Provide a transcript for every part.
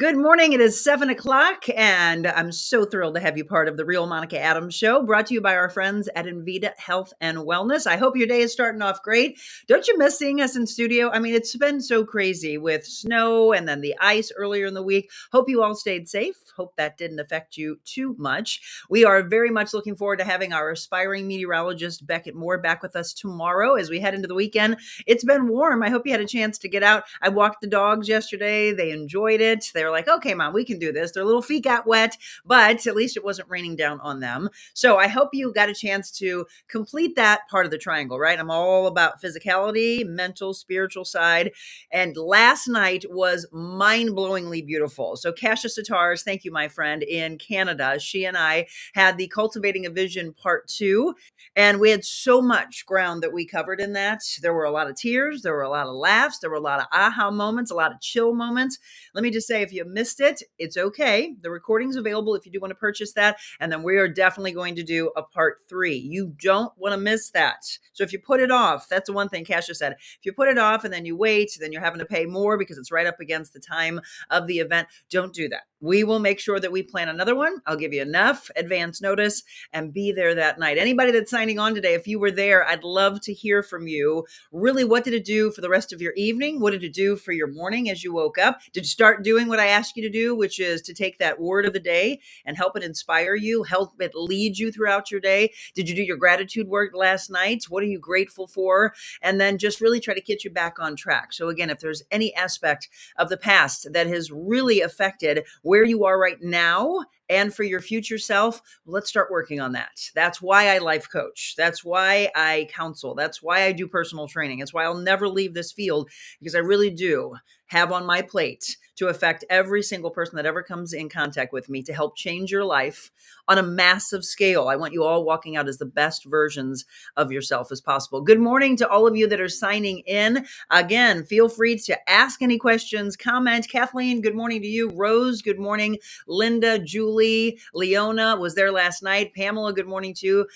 Good morning. It is 7 o'clock, and I'm so thrilled to have you part of the Real Monica Adams Show, brought to you by our friends at Invita Health and Wellness. I hope your day is starting off great. Don't you miss seeing us in studio? I mean, it's been so crazy with snow and then the ice earlier in the week. Hope you all stayed safe. Hope that didn't affect you too much. We are very much looking forward to having our aspiring meteorologist, Beckett Moore, back with us tomorrow as we head into the weekend. It's been warm. I hope you had a chance to get out. I walked the dogs yesterday. They enjoyed it. They were like, okay, Mom, we can do this. Their little feet got wet, but at least it wasn't raining down on them. So I hope you got a chance to complete that part of the triangle, right? I'm all about physicality, mental, spiritual side. And last night was mind-blowingly beautiful. So Kasia Sitars, thank you, my friend, in Canada. She and I had the Cultivating a Vision Part 2, and we had so much ground that we covered in that. There were a lot of tears. There were a lot of laughs. There were a lot of aha moments, a lot of chill moments. Let me just say, if you missed it, it's okay. The recording's available if you do want to purchase that. And then we are definitely going to do a part 3. You don't want to miss that. So if you put it off, that's the one thing Kasia said. If you put it off and then you wait, then you're having to pay more because it's right up against the time of the event. Don't do that. We will make sure that we plan another one. I'll give you enough advance notice and be there that night. Anybody that's signing on today, if you were there, I'd love to hear from you. Really, what did it do for the rest of your evening? What did it do for your morning as you woke up? Did you start doing what I asked you to do, which is to take that word of the day and help it inspire you, help it lead you throughout your day? Did you do your gratitude work last night? What are you grateful for? And then just really try to get you back on track. So again, if there's any aspect of the past that has really affected where you are right now and for your future self, let's start working on that. That's why I life coach. That's why I counsel. That's why I do personal training. It's why I'll never leave this field, because I really do have on my plate to affect every single person that ever comes in contact with me to help change your life on a massive scale. I want you all walking out as the best versions of yourself as possible. Good morning to all of you that are signing in. Again, feel free to ask any questions, comment. Kathleen, good morning to you. Rose, good morning. Linda, Julie, Leona was there last night. Pamela, good morning to you.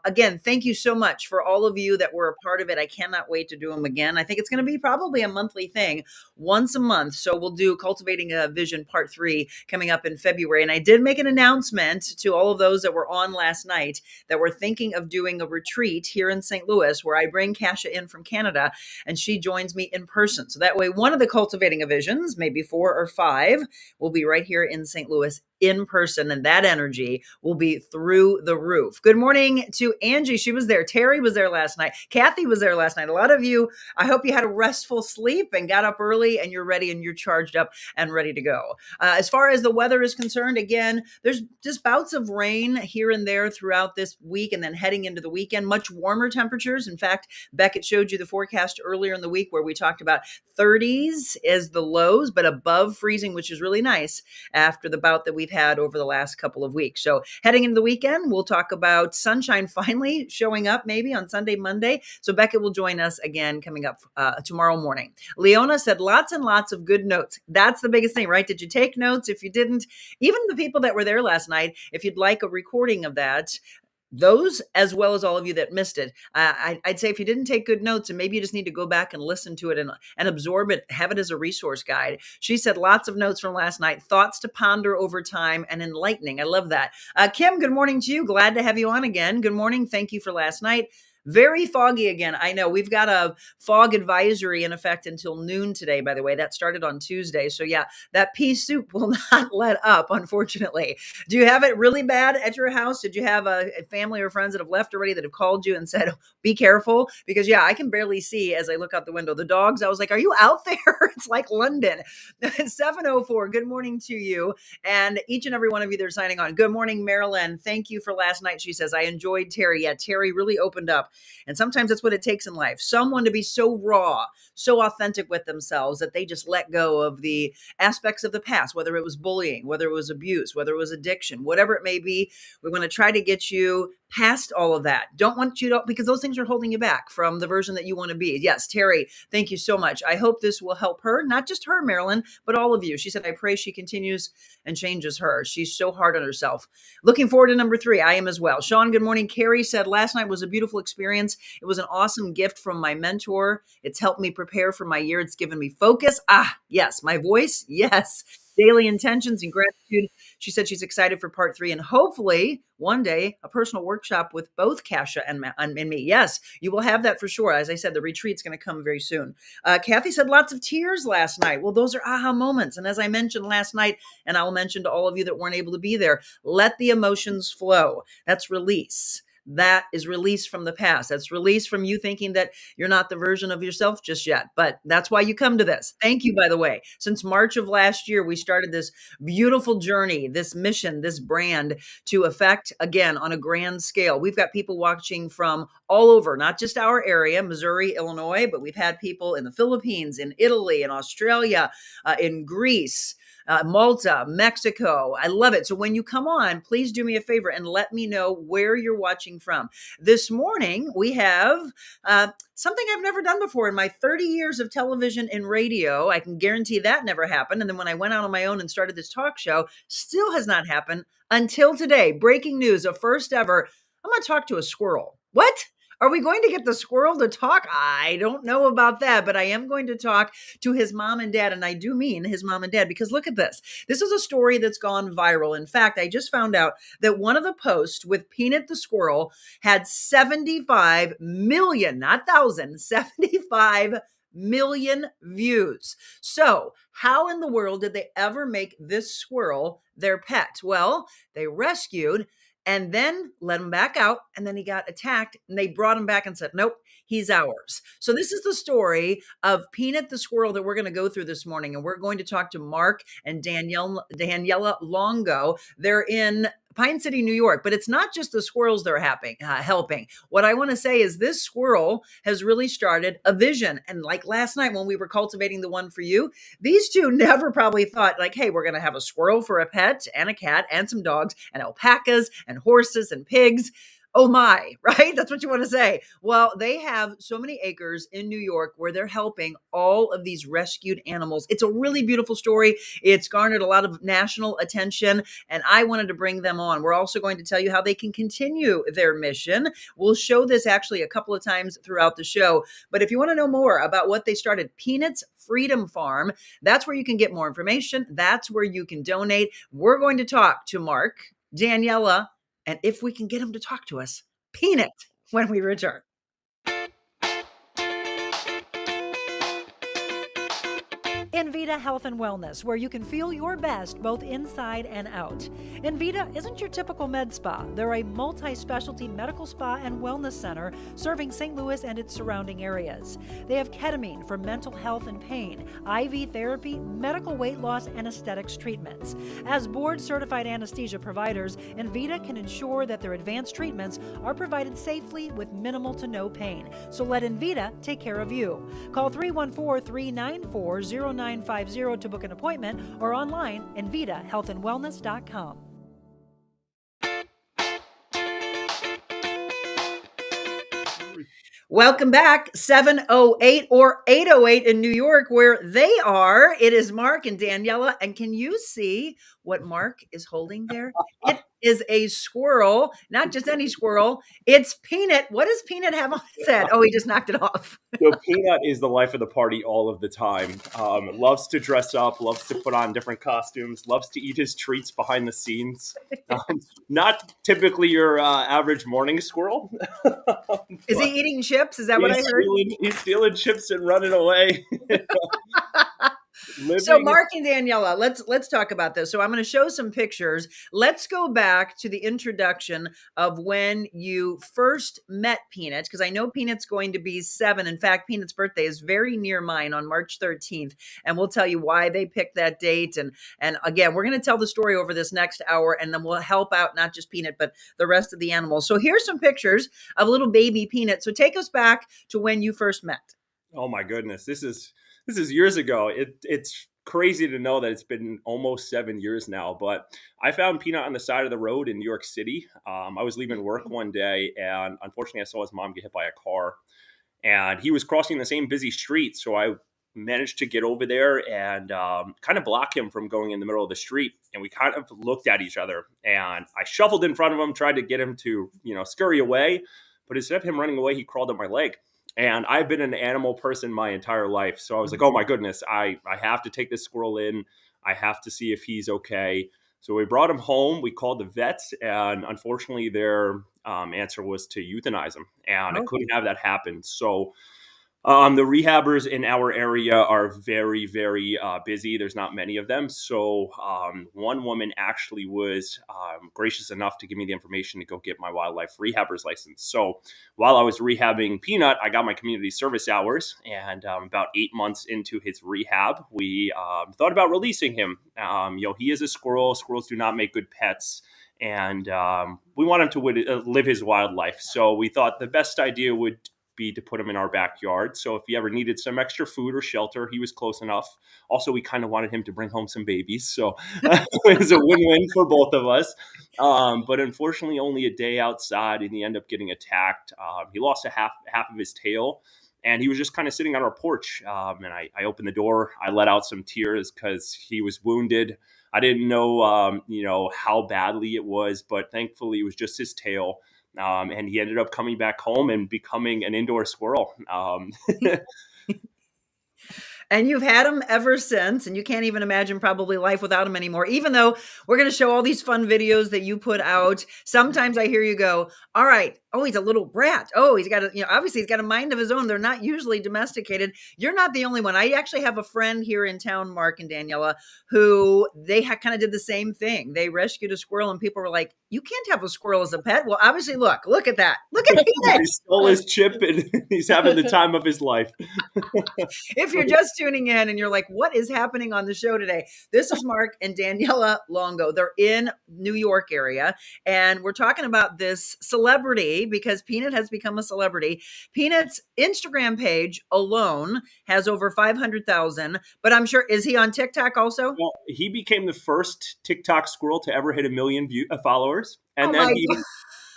Again, thank you so much for all of you that were a part of it. I cannot wait to do them again. I think it's going to be probably a monthly thing, once a month. So we'll do Cultivating a Vision Part 3 coming up in February. And I did make an announcement to all of those that were on last night that were thinking of doing a retreat here in St. Louis, where I bring Kasia in from Canada and she joins me in person. So that way, one of the Cultivating a Visions, maybe 4 or 5, will be right here in St. Louis in person, and that energy will be through the roof. Good morning to Angie. She was there. Terry was there last night. Kathy was there last night. A lot of you, I hope you had a restful sleep and got up early and you're ready and you're charged up and ready to go. As far as the weather is concerned, again, there's just bouts of rain here and there throughout this week, and then heading into the weekend, much warmer temperatures. In fact, Beckett showed you the forecast earlier in the week where we talked about 30s as the lows, but above freezing, which is really nice after the bout that we've had over the last couple of weeks. So heading into the weekend, we'll talk about sunshine finally showing up maybe on Sunday, Monday. So Beckett will join us again coming up tomorrow morning. Leona said lots and lots of good notes. That's the biggest thing, right? Did you take notes? If you didn't, even the people that were there last night, if you'd like a recording of that, those, as well as all of you that missed it, I'd say if you didn't take good notes, and maybe you just need to go back and listen to it and absorb it, have it as a resource guide. She said lots of notes from last night, thoughts to ponder over time, and enlightening. I love that. Kim, good morning to you. Glad to have you on again. Good morning. Thank you for last night. Very foggy again. I know we've got a fog advisory in effect until noon today, by the way. That started on Tuesday. So yeah, that pea soup will not let up, unfortunately. Do you have it really bad at your house? Did you have a family or friends that have left already that have called you and said, be careful? Because yeah, I can barely see as I look out the window. The dogs, I was like, are you out there? It's like London. 7:04. Good morning to you. And each and every one of you that are signing on. Good morning, Marilyn. Thank you for last night. She says, I enjoyed Terry. Yeah, Terry really opened up. And sometimes that's what it takes in life. Someone to be so raw, so authentic with themselves that they just let go of the aspects of the past, whether it was bullying, whether it was abuse, whether it was addiction, whatever it may be. We want to try to get you past all of that. Don't want you to, because those things are holding you back from the version that you want to be. Yes, Terry, thank you so much. I hope this will help her, not just her, Marilyn, but all of you. She said, I pray she continues and changes her. She's so hard on herself. Looking forward to number 3. I am as well. Sean, good morning. Carrie said, last night was a beautiful experience. It was an awesome gift from my mentor. It's helped me prepare for my year. It's given me focus. Yes, my voice. Yes. daily intentions and gratitude. She said she's excited for part 3 and hopefully one day a personal workshop with both Kasha and me. Yes, you will have that for sure. As I said, the retreat's going to come very soon. Kathy said lots of tears last night. Well, those are aha moments. And as I mentioned last night, and I'll mention to all of you that weren't able to be there, let the emotions flow. That's release. That is release from the past. That's release from you thinking that you're not the version of yourself just yet. But that's why you come to this. Thank you, by the way. Since March of last year, we started this beautiful journey, this mission, this brand to affect, again, on a grand scale. We've got people watching from all over, not just our area, Missouri, Illinois, but we've had people in the Philippines, in Italy, in Australia, in Greece, Malta, Mexico. I love it. So when you come on, please do me a favor and let me know where you're watching from. This morning, we have something I've never done before in my 30 years of television and radio. I can guarantee that never happened. And then when I went out on my own and started this talk show, still has not happened until today. Breaking news, a first ever. I'm going to talk to a squirrel. What? Are we going to get the squirrel to talk? I don't know about that, but I am going to talk to his mom and dad. And I do mean his mom and dad, because look at this. This is a story that's gone viral. In fact, I just found out that one of the posts with Peanut the squirrel had 75 million, not thousand, 75 million views. So how in the world did they ever make this squirrel their pet? Well, they rescued and then let him back out. And then he got attacked and they brought him back and said, nope, he's ours. So this is the story of Peanut the squirrel that we're going to go through this morning. And we're going to talk to Mark and Daniela Longo. They're in Pine City, New York, but it's not just the squirrels they're helping. What I want to say is this squirrel has really started a vision. And like last night when we were cultivating the one for you, these two never probably thought like, hey, we're going to have a squirrel for a pet and a cat and some dogs and alpacas and horses and pigs. Oh my, right? That's what you want to say. Well, they have so many acres in New York where they're helping all of these rescued animals. It's a really beautiful story. It's garnered a lot of national attention, and I wanted to bring them on. We're also going to tell you how they can continue their mission. We'll show this actually a couple of times throughout the show. But if you want to know more about what they started, Peanut's Freedom Farm, that's where you can get more information. That's where you can donate. We're going to talk to Mark, Daniela, and if we can get him to talk to us, Peanut, when we return. Envita Health and Wellness, where you can feel your best both inside and out. Envita isn't your typical med spa. They're a multi-specialty medical spa and wellness center serving St. Louis and its surrounding areas. They have ketamine for mental health and pain, IV therapy, medical weight loss, and aesthetics treatments. As board-certified anesthesia providers, Envita can ensure that their advanced treatments are provided safely with minimal to no pain. So let Envita take care of you. Call 314-394-0950 to book an appointment or online envitahealthandwellness.com. Welcome back, 708 or 808 in New York, where they are. It is Mark and Daniela. And can you see what Mark is holding there? It is a squirrel, not just any squirrel. It's Peanut. What does Peanut have on his head? Oh, he just knocked it off. So Peanut is the life of the party all of the time. Loves to dress up, loves to put on different costumes, loves to eat his treats behind the scenes. Not typically your average morning squirrel. Is he eating chips? Is that what I heard? He's stealing chips and running away. So Mark and Daniela, let's talk about this. So I'm going to show some pictures. Let's go back to the introduction of when you first met Peanut, because I know Peanut's going to be 7. In fact, Peanut's birthday is very near mine on March 13th, and we'll tell you why they picked that date. And again, we're going to tell the story over this next hour, and then we'll help out not just Peanut, but the rest of the animals. So here's some pictures of little baby Peanut. So take us back to when you first met. Oh my goodness, this is years ago. It's crazy to know that it's been almost 7 years now, but I found Peanut on the side of the road in New York City. I was leaving work one day, and unfortunately I saw his mom get hit by a car, and he was crossing the same busy street. So I managed to get over there and kind of block him from going in the middle of the street. And we kind of looked at each other, and I shuffled in front of him, tried to get him to, scurry away. But instead of him running away, he crawled up my leg. And I've been an animal person my entire life. So I was like, oh my goodness, I have to take this squirrel in. I have to see if he's okay. So we brought him home. We called the vets, and unfortunately, their answer was to euthanize him. And I Oh, couldn't have that happen. So the rehabbers in our area are very, very busy. There's not many of them. So one woman actually was gracious enough to give me the information to go get my wildlife rehabber's license. So while I was rehabbing Peanut, I got my community service hours. And about 8 months into his rehab, we thought about releasing him. He is a squirrel. Squirrels do not make good pets. And we want him to live his wildlife. So we thought the best idea would be to put him in our backyard. So if he ever needed some extra food or shelter, he was close enough. Also, we kind of wanted him to bring home some babies. So it was a win-win for both of us. But unfortunately, only a day outside, and he ended up getting attacked. He lost half of his tail. And he was just kind of sitting on our porch. And I opened the door. I let out some tears because he was wounded. I didn't know, how badly it was, but thankfully it was just his tail. And he ended up coming back home and becoming an indoor squirrel. and you've had him ever since, and you can't even imagine probably life without him anymore. Even though we're going to show all these fun videos that you put out, sometimes I hear you go, all right, oh, he's a little brat. Oh, he's got obviously he's got a mind of his own. They're not usually domesticated. You're not the only one. I actually have a friend here in town, Mark and Daniela, who they kind of did the same thing. They rescued a squirrel, and people were like, you can't have a squirrel as a pet. Well, obviously, look at that. Look at He Peanut. stole his chip and he's having the time of his life. If you're just tuning in and you're like, what is happening on the show today? This is Mark and Daniela Longo. They're in New York area, and we're talking about this celebrity because Peanut has become a celebrity. Peanut's Instagram page alone has over 500,000, but I'm sure, is he on TikTok also? Well, he became the first TikTok squirrel to ever hit 1 million followers. Oh And then my he God.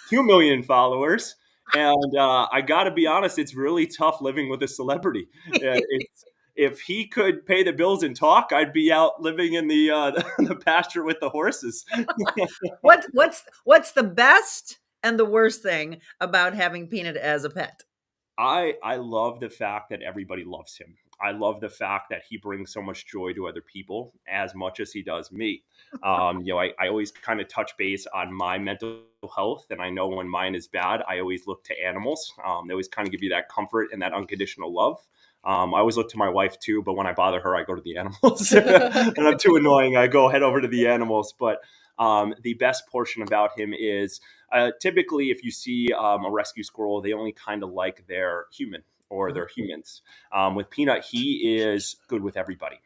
2 million followers. And I got to be honest, it's really tough living with a celebrity. If he could pay the bills and talk, I'd be out living in the the pasture with the horses. What's the best and the worst thing about having Peanut as a pet? I love the fact that everybody loves him. I love the fact that he brings so much joy to other people as much as he does me. I always kind of touch base on my mental health, and I know when mine is bad, I always look to animals. They always kind of give you that comfort and that unconditional love. I always look to my wife too, but when I bother her, I go to the animals. And I'm too annoying, I go head over to the animals. But the best portion about him is typically if you see a rescue squirrel, they only kind of like their human or their humans. With Peanut, he is good with everybody.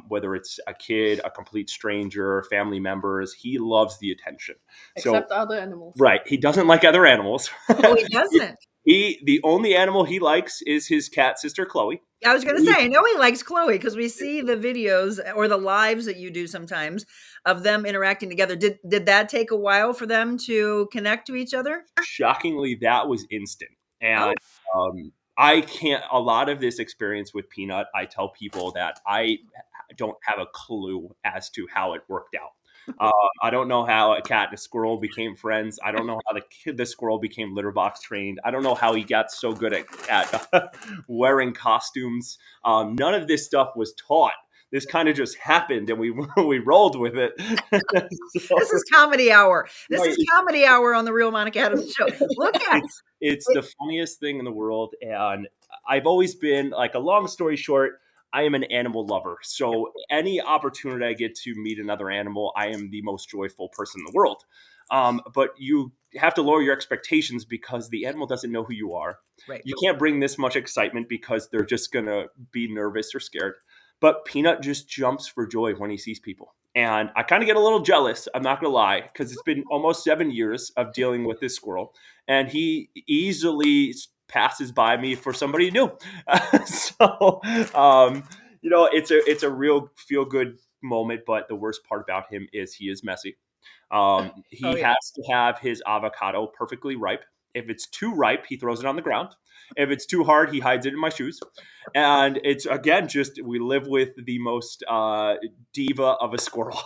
Whether it's a kid, a complete stranger, family members, he loves the attention. Except other animals. Right. He doesn't like other animals. Oh, he doesn't. The only animal he likes is his cat sister, Chloe. I was going to say, I know he likes Chloe because we see the videos or the lives that you do sometimes of them interacting together. Did that take a while for them to connect to each other? Shockingly, that was instant. And a lot of this experience with Peanut, I tell people that I don't have a clue as to how it worked out. I don't know how a cat and a squirrel became friends. I don't know how the squirrel became litter box trained. I don't know how he got so good at wearing costumes. None of this stuff was taught. This kind of just happened, and we rolled with it. This is comedy hour. This is comedy hour on the Real Monica Adams show. Look at it's the funniest thing in the world, and I've always been like, a long story short, I am an animal lover. So any opportunity I get to meet another animal, I am the most joyful person in the world. But you have to lower your expectations because the animal doesn't know who you are. Right. You can't bring this much excitement because they're just going to be nervous or scared. But Peanut just jumps for joy when he sees people. And I kind of get a little jealous, I'm not going to lie, because it's been almost 7 years of dealing with this squirrel. And he easily passes by me for somebody new. So, it's a real feel-good moment. But the worst part about him is he is messy. He has to have his avocado perfectly ripe. If it's too ripe, he throws it on the ground. If it's too hard, he hides it in my shoes. And it's, again, just we live with the most diva of a squirrel.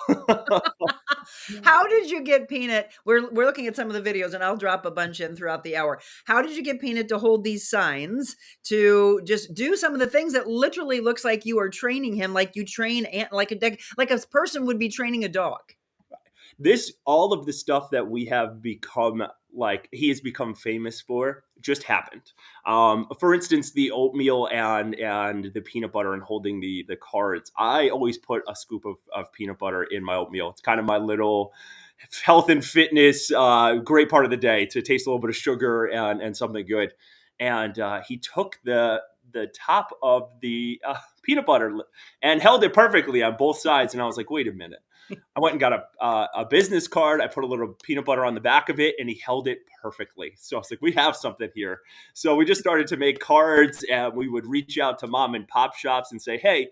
How did you get Peanut? We're looking at some of the videos, and I'll drop a bunch in throughout the hour. How did you get Peanut to hold these signs, to just do some of the things that literally looks like you are training him, like you train like like a person would be training a dog? All of the stuff that we have become, like, he has become famous for, just happened. For instance, the oatmeal and the peanut butter and holding the cards. I always put a scoop of peanut butter in my oatmeal. It's kind of my little health and fitness, great part of the day, to taste a little bit of sugar and something good. And he took the top of the peanut butter and held it perfectly on both sides. And I was like, wait a minute. I went and got a business card. I put a little peanut butter on the back of it, and he held it perfectly. So I was like, we have something here. So we just started to make cards, and we would reach out to mom and pop shops and say, hey,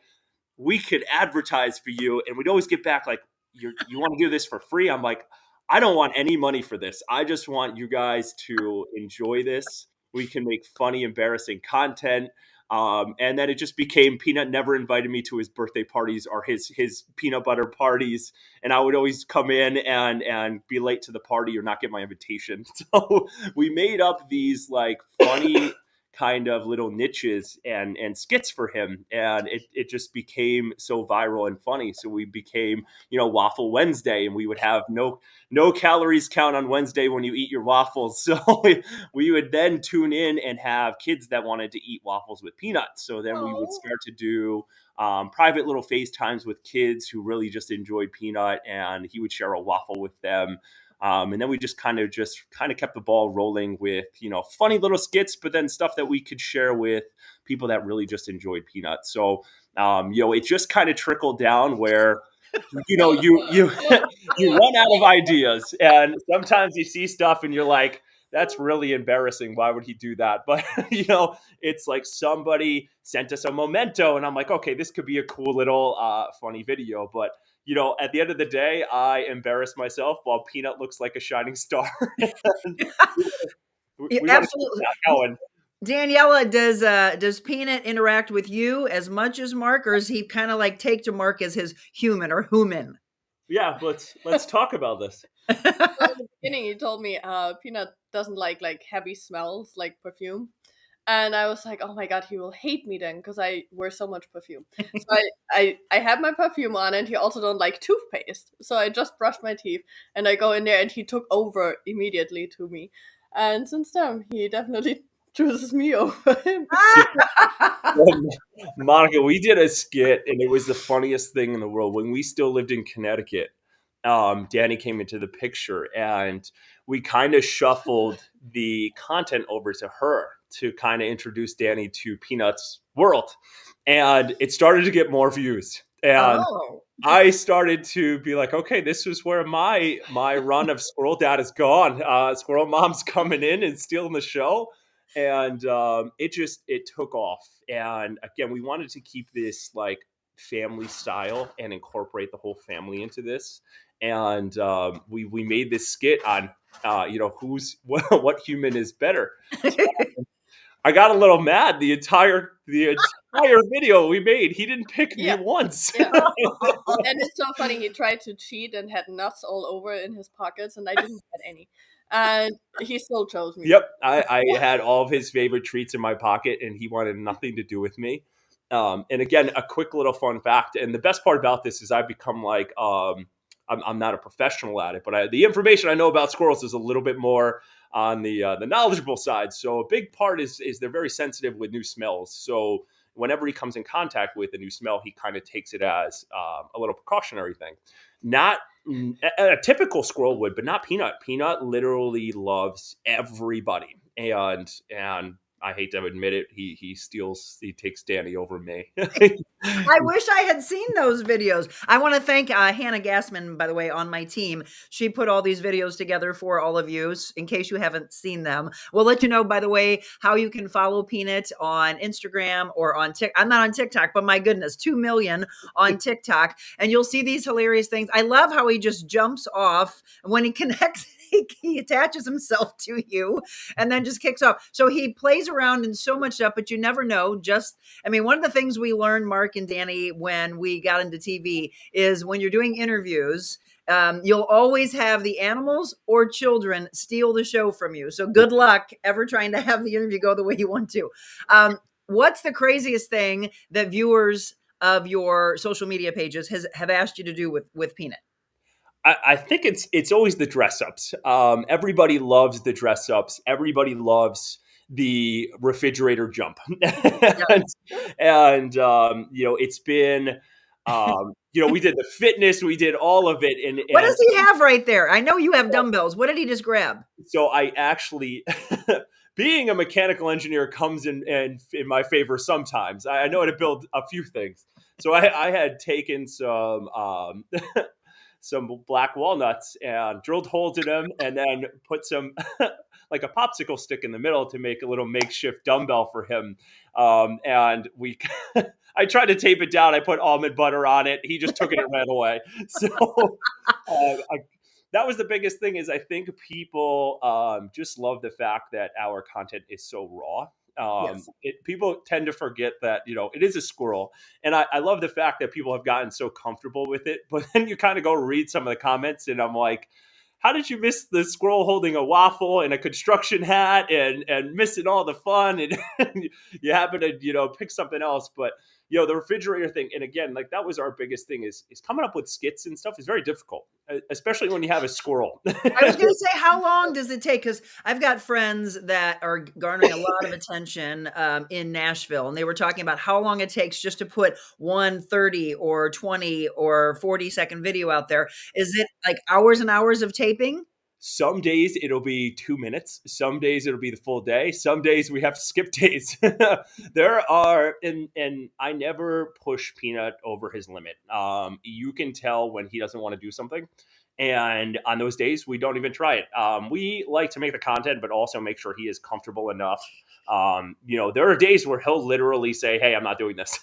we could advertise for you. And we'd always get back like, you want to do this for free? I'm like, I don't want any money for this. I just want you guys to enjoy this. We can make funny, embarrassing content. And then it just became, Peanut never invited me to his birthday parties or his peanut butter parties. And I would always come in and be late to the party or not get my invitation. So we made up these like funny kind of little niches and skits for him. And it just became so viral and funny. So we became, Waffle Wednesday, and we would have no calories count on Wednesday when you eat your waffles. So we would then tune in and have kids that wanted to eat waffles with peanuts. So then we would start to do private little FaceTimes with kids who really just enjoyed Peanut, and he would share a waffle with them. And then we just kind of kept the ball rolling with, funny little skits, but then stuff that we could share with people that really just enjoyed Peanut. So, it just kind of trickled down where, you run out of ideas, and sometimes you see stuff and you're like, that's really embarrassing. Why would he do that? But, it's like somebody sent us a memento, and I'm like, okay, this could be a cool little funny video. But, at the end of the day, I embarrass myself while Peanut looks like a shining star. we Absolutely. Daniela, does Peanut interact with you as much as Mark, or is he kind of like take to Mark as his human or human? Yeah, let's talk about this. So in the beginning, he told me Peanut doesn't like heavy smells like perfume. And I was like, oh my God, he will hate me then because I wear so much perfume. So I had my perfume on, and he also don't like toothpaste. So I just brushed my teeth, and I go in there, and he took over immediately to me. And since then, he definitely chooses me over him. Monica, we did a skit, and it was the funniest thing in the world. When we still lived in Connecticut, Danny came into the picture, and we kind of shuffled the content over to her to kind of introduce Danny to Peanut's world. And it started to get more views. And I started to be like, okay, this is where my run of Squirrel Dad is gone. Squirrel Mom's coming in and stealing the show. And it took off. And again, we wanted to keep this like family style and incorporate the whole family into this. And we made this skit on what human is better. I got a little mad. The entire video we made, he didn't pick me once. Yeah. And it's so funny. He tried to cheat and had nuts all over in his pockets, and I didn't get any. And he still chose me. Yep, I had all of his favorite treats in my pocket, and he wanted nothing to do with me. And again, a quick little fun fact. And the best part about this is I've become like, I'm not a professional at it, but the information I know about squirrels is a little bit more on the knowledgeable side. So a big part is they're very sensitive with new smells. So whenever he comes in contact with a new smell, he kind of takes it as a little precautionary thing. Not a typical squirrel would, but not Peanut. Peanut literally loves everybody. And I hate to admit it, he takes Danny over me. I wish I had seen those videos. I want to thank Hannah Gassman, by the way, on my team. She put all these videos together for all of you in case you haven't seen them. We'll let you know, by the way, how you can follow Peanut on Instagram or on TikTok. I'm not on TikTok, but my goodness, 2 million on TikTok. And you'll see these hilarious things. I love how he just jumps off when he connects. he attaches himself to you and then just kicks off. So he plays around in so much stuff, but you never know. One of the things we learned, Mark and Danny, when we got into TV is when you're doing interviews, you'll always have the animals or children steal the show from you. So good luck ever trying to have the interview go the way you want to. What's the craziest thing that viewers of your social media pages have asked you to do with Peanut? I think it's always the dress ups. Everybody loves the dress ups. Everybody loves the refrigerator jump, and it's been. We did the fitness, we did all of it. And what does he have right there? I know you have dumbbells. What did he just grab? So I actually, being a mechanical engineer comes in my favor sometimes. I know how to build a few things. So I had taken some some black walnuts and drilled holes in them, and then put some like a popsicle stick in the middle to make a little makeshift dumbbell for him. And I tried to tape it down. I put almond butter on it. He just took it and ran away. So that was the biggest thing. Is I think people just love the fact that our content is so raw. Yes. People tend to forget that, it is a squirrel. And I love the fact that people have gotten so comfortable with it. But then you kind of go read some of the comments and I'm like, how did you miss the squirrel holding a waffle and a construction hat and missing all the fun? And you happen to, pick something else. But, the refrigerator thing. And again, like that was our biggest thing is coming up with skits and stuff is very difficult, especially when you have a squirrel. I was going to say, how long does it take? Because I've got friends that are garnering a lot of attention in Nashville, and they were talking about how long it takes just to put one 30 or 20 or 40-second video out there. Is it like hours and hours of taping? Some days it'll be 2 minutes. Some days it'll be the full day. Some days we have to skip days. There are, and I never push Peanut over his limit. You can tell when he doesn't want to do something. And on those days, we don't even try it. We like to make the content, but also make sure he is comfortable enough. There are days where he'll literally say, "Hey, I'm not doing this."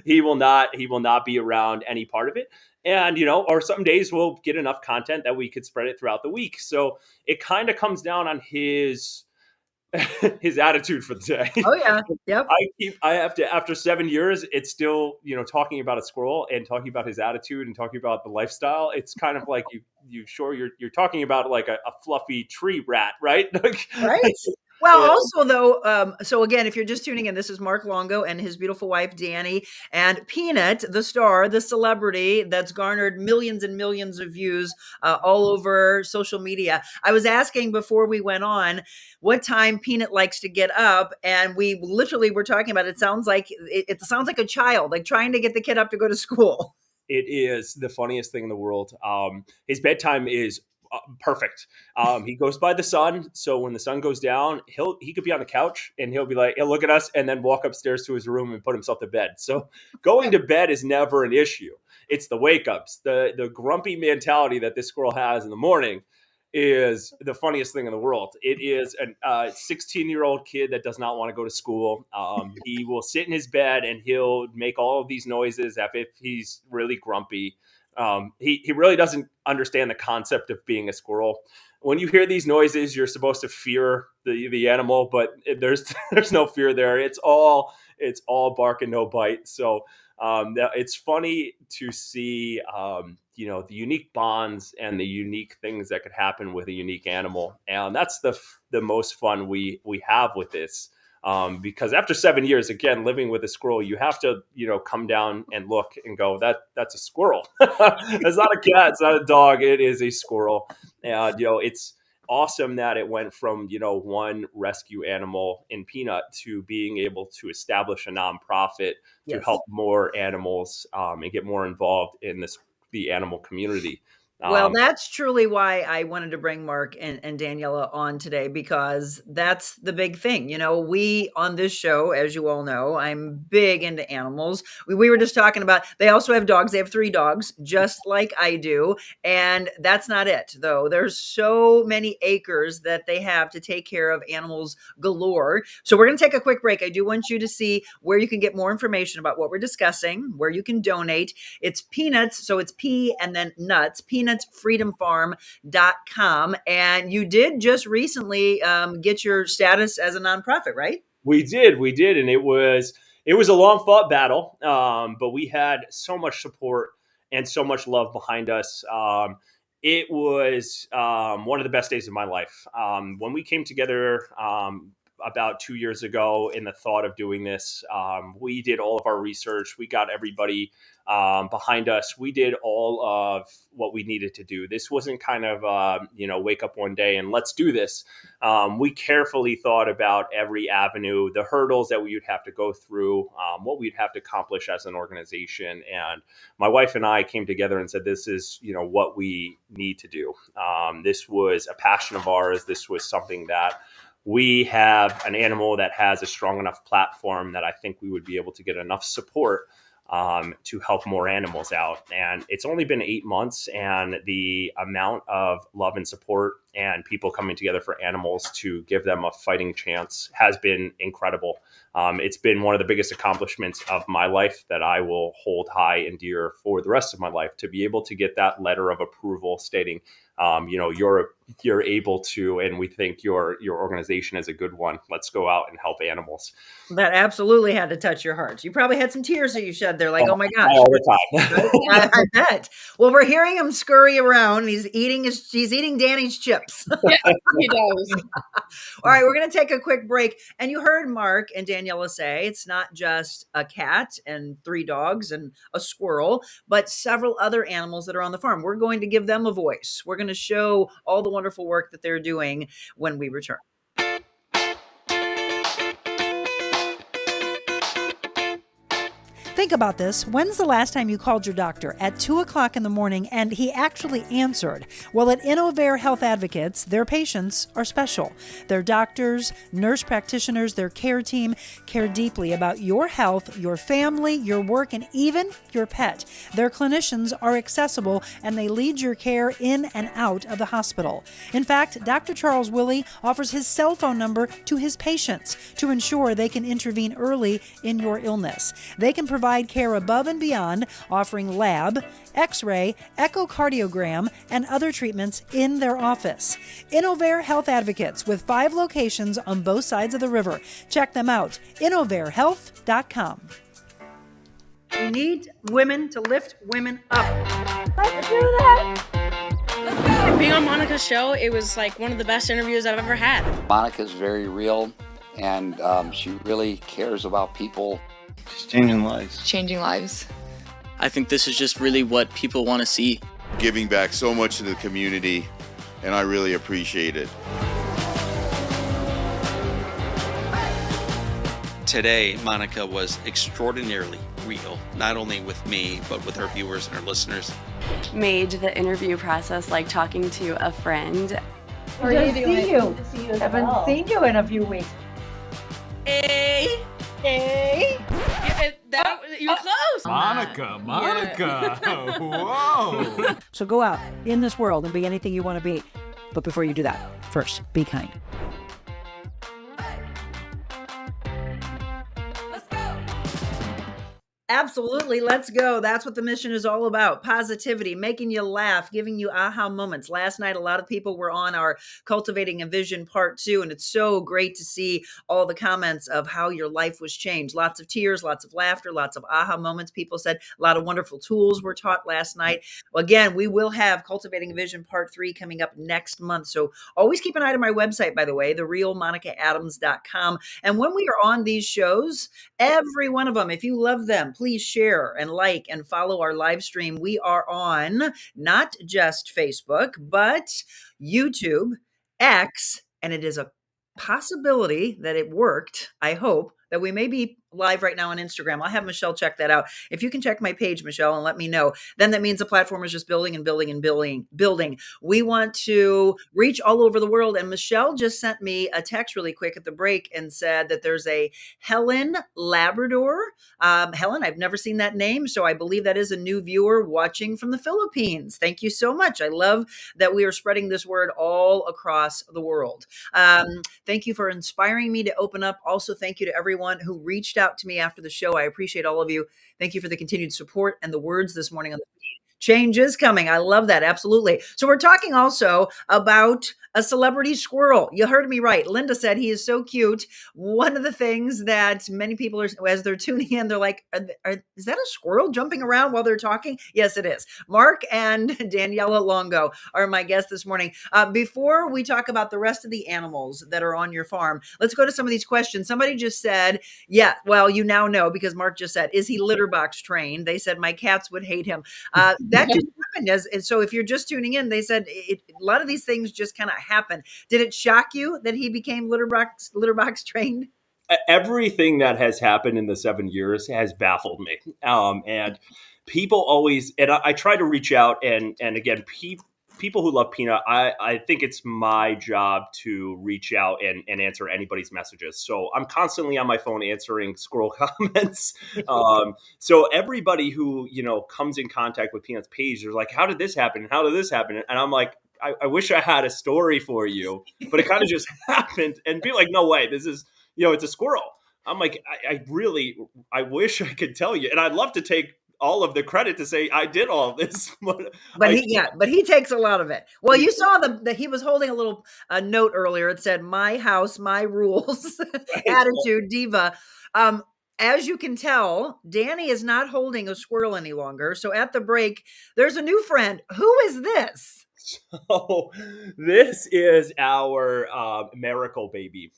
He will not be around any part of it. And, or some days we'll get enough content that we could spread it throughout the week. So it kind of comes down on his attitude for the day. Oh yeah. Yep. After 7 years, it's still, talking about a squirrel and talking about his attitude and talking about the lifestyle. It's kind of like you're talking about like a fluffy tree rat, right? Right. Well, also though, so again, if you're just tuning in, this is Mark Longo and his beautiful wife, Danny, and Peanut, the star, the celebrity that's garnered millions and millions of views all over social media. I was asking before we went on what time Peanut likes to get up, and we literally were talking about it sounds like a child, like trying to get the kid up to go to school. It is the funniest thing in the world. His bedtime is perfect. He goes by the sun. So when the sun goes down, he could be on the couch and he'll be like, he'll look at us and then walk upstairs to his room and put himself to bed. So going to bed is never an issue. It's the wake ups, the grumpy mentality that this squirrel has in the morning is the funniest thing in the world. It is a 16-year-old kid that does not want to go to school. He will sit in his bed and he'll make all of these noises as if he's really grumpy. He really doesn't understand the concept of being a squirrel. When you hear these noises, you're supposed to fear the animal, but there's no fear there. It's all bark and no bite. So it's funny to see the unique bonds and the unique things that could happen with a unique animal, and that's the most fun we have with this. Because after 7 years, again, living with a squirrel, you have to, come down and look and go, that's a squirrel. It's not a cat. It's not a dog. It is a squirrel. And, it's awesome that it went from, one rescue animal in Peanut to being able to establish a nonprofit to help more animals and get more involved in the animal community. Well, that's truly why I wanted to bring Mark and Daniela on today, because that's the big thing. We on this show, as you all know, I'm big into animals. We were just talking about, they also have dogs. They have 3 dogs, just like I do. And that's not it, though. There's so many acres that they have to take care of animals galore. So we're going to take a quick break. I do want you to see where you can get more information about what we're discussing, where you can donate. It's Peanuts. So it's P and then nuts. Peanuts peanutsfreedomfarm.com. And you did just recently get your status as a nonprofit, right? We did, and it was a long fought battle, but we had so much support and so much love behind us. It was one of the best days of my life. When we came together about 2 years ago in the thought of doing this, we did all of our research. We got everybody behind us. We did all of what we needed to do. This wasn't kind of, wake up one day and let's do this. We carefully thought about every avenue, the hurdles that we would have to go through, what we'd have to accomplish as an organization. And my wife and I came together and said, this is, what we need to do. This was a passion of ours. This was something that we have an animal that has a strong enough platform that I think we would be able to get enough support to help more animals out. And it's only been 8 months, and the amount of love and support and people coming together for animals to give them a fighting chance has been incredible. It's been one of the biggest accomplishments of my life that I will hold high and dear for the rest of my life, to be able to get that letter of approval stating, you're able to, and we think your organization is a good one. Let's go out and help animals. That absolutely had to touch your heart. You probably had some tears that you shed there, like, oh my gosh. All the time. I bet. Well, we're hearing him scurry around. He's eating Danny's chips. Yeah, he does. All right, we're going to take a quick break. And you heard Mark and Daniela say it's not just a cat and 3 dogs and a squirrel, but several other animals that are on the farm. We're going to give them a voice. We're going to show all the wonderful work that they're doing when we return. Think about this. When's the last time you called your doctor at 2 o'clock in the morning and he actually answered? Well, at Innovair Health Advocates, their patients are special. Their doctors, nurse practitioners, their care team care deeply about your health, your family, your work, and even your pet. Their clinicians are accessible and they lead your care in and out of the hospital. In fact, Dr. Charles Willie offers his cell phone number to his patients to ensure they can intervene early in your illness. They can provide care above and beyond, offering lab, x-ray, echocardiogram, and other treatments in their office. Innovair Health Advocates, with 5 locations on both sides of the river. Check them out, innovairhealth.com. We need women to lift women up. Let's do that. Being on Monica's show, it was like one of the best interviews I've ever had. Monica's very real, and she really cares about people. She's changing lives. Changing lives. I think this is just really what people want to see. Giving back so much to the community, and I really appreciate it. Today, Monica was extraordinarily real, not only with me, but with her viewers and her listeners. Made the interview process like talking to a friend. How are you doing? Haven't seen you in a few weeks. Hey. You're close. Monica. Whoa. So go out in this world and be anything you want to be. But before you do that, first, be kind. Absolutely. Let's go. That's what the mission is all about. Positivity, making you laugh, giving you aha moments. Last night, a lot of people were on our Cultivating a Vision Part 2, and it's so great to see all the comments of how your life was changed. Lots of tears, lots of laughter, lots of aha moments. People said a lot of wonderful tools were taught last night. Well, again, we will have Cultivating a Vision Part 3 coming up next month. So always keep an eye on my website, by the way, TheRealMonicaAdams.com. And when we are on these shows, every one of them, if you love them, please share and like and follow our live stream. We are on not just Facebook, but YouTube, X, and it is a possibility that it worked. I hope that we may be live right now on Instagram. I'll have Michelle check that out. If you can check my page, Michelle, and let me know, then that means the platform is just building and building and building. We want to reach all over the world. And Michelle just sent me a text really quick at the break and said that there's a Helen Labrador. Helen, I've never seen that name, so I believe that is a new viewer watching from the Philippines. Thank you so much. I love that we are spreading this word all across the world. Thank you for inspiring me to open up. Also, thank you to everyone who reached out to me after the show. I appreciate all of you. Thank you for the continued support and the words this morning on the feed. Change is coming. I love that. Absolutely. So we're talking also about a celebrity squirrel. You heard me right. Linda said he is so cute. One of the things that many people are, as they're tuning in, they're like, is that a squirrel jumping around while they're talking? Yes, it is. Mark and Daniela Longo are my guests this morning. Before we talk about the rest of the animals that are on your farm, let's go to some of these questions. Somebody just said, yeah, well, you now know because Mark just said, is he litter box trained? They said my cats would hate him. That just happened. And so if you're just tuning in, they said a lot of these things just kind of happen. Did it shock you that he became litter box trained? Everything that has happened in the 7 years has baffled me. And people always, and I try to reach out and again, people who love Peanut, I think it's my job to reach out and answer anybody's messages. So I'm constantly on my phone answering squirrel comments. So everybody who, comes in contact with Peanut's page, they're like, how did this happen? How did this happen? And I'm like, I wish I had a story for you, but it kind of just happened. And be like, no way, this is, it's a squirrel. I'm like, I wish I could tell you. And I'd love to take all of the credit to say I did all of this. But he takes a lot of it. Well, you saw that he was holding a little note earlier. It said, my house, my rules, attitude, diva. As you can tell, Danny is not holding a squirrel any longer. So at the break, there's a new friend. Who is this? So this is our miracle baby.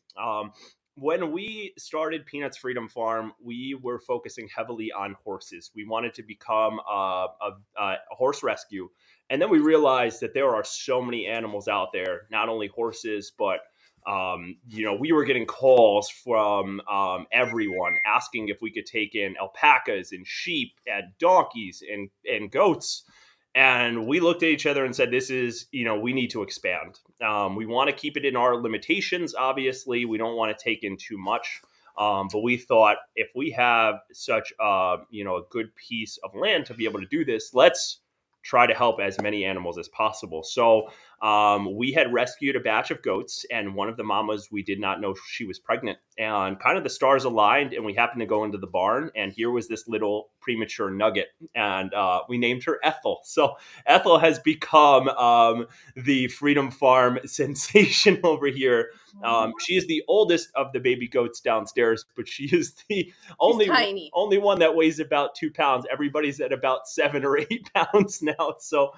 When we started Peanut's Freedom Farm, we were focusing heavily on horses. We wanted to become a horse rescue. And then we realized that there are so many animals out there, not only horses, but we were getting calls from everyone asking if we could take in alpacas and sheep and donkeys and goats. And we looked at each other and said, this is, we need to expand. We want to keep it in our limitations. Obviously, we don't want to take in too much. But we thought if we have such, a good piece of land to be able to do this, let's try to help as many animals as possible. So we had rescued a batch of goats, and one of the mamas, we did not know she was pregnant, and kind of the stars aligned, and we happened to go into the barn, and here was this little premature nugget, and we named her Ethel. So Ethel has become the Freedom Farm sensation over here. She is the oldest of the baby goats downstairs, but she is the only one that weighs about 2 pounds. Everybody's at about 7 or 8 pounds now. So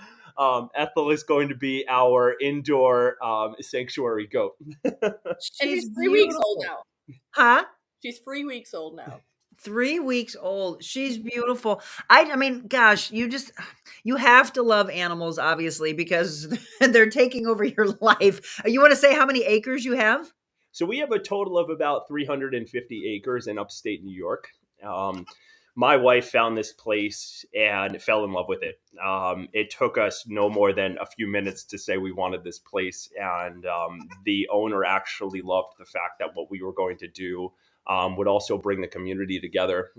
Ethel is going to be our indoor sanctuary goat. And she's 3 weeks old now. Huh? She's 3 weeks old now. 3 weeks old. She's beautiful. I mean, gosh, you have to love animals, obviously, because they're taking over your life. You want to say how many acres you have? So we have a total of about 350 acres in upstate New York. My wife found this place and fell in love with it. It took us no more than a few minutes to say we wanted this place. And the owner actually loved the fact that what we were going to do would also bring the community together.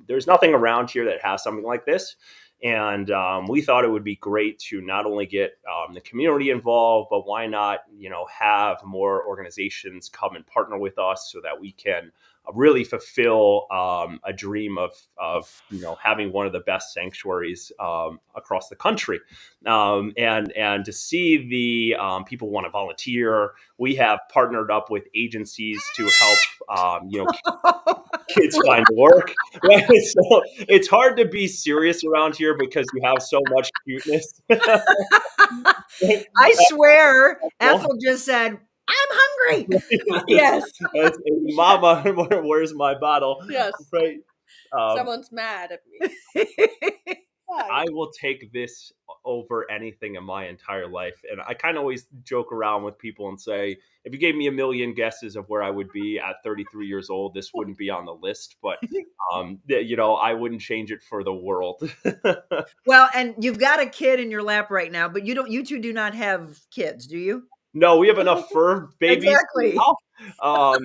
There's nothing around here that has something like this. And we thought it would be great to not only get the community involved, but why not, have more organizations come and partner with us so that we can really fulfill a dream of having one of the best sanctuaries across the country, and to see the people want to volunteer. We have partnered up with agencies to help kids find work. Right? So it's hard to be serious around here because you have so much cuteness. I swear, Ethel just said, I'm hungry. Yes. Mama, where's my bottle? Yes. Right. Someone's mad at me. I will take this over anything in my entire life. And I kind of always joke around with people and say, if you gave me a million guesses of where I would be at 33 years old, this wouldn't be on the list. But, I wouldn't change it for the world. Well, and you've got a kid in your lap right now, but you two do not have kids, do you? No, we have enough fur babies. Exactly. I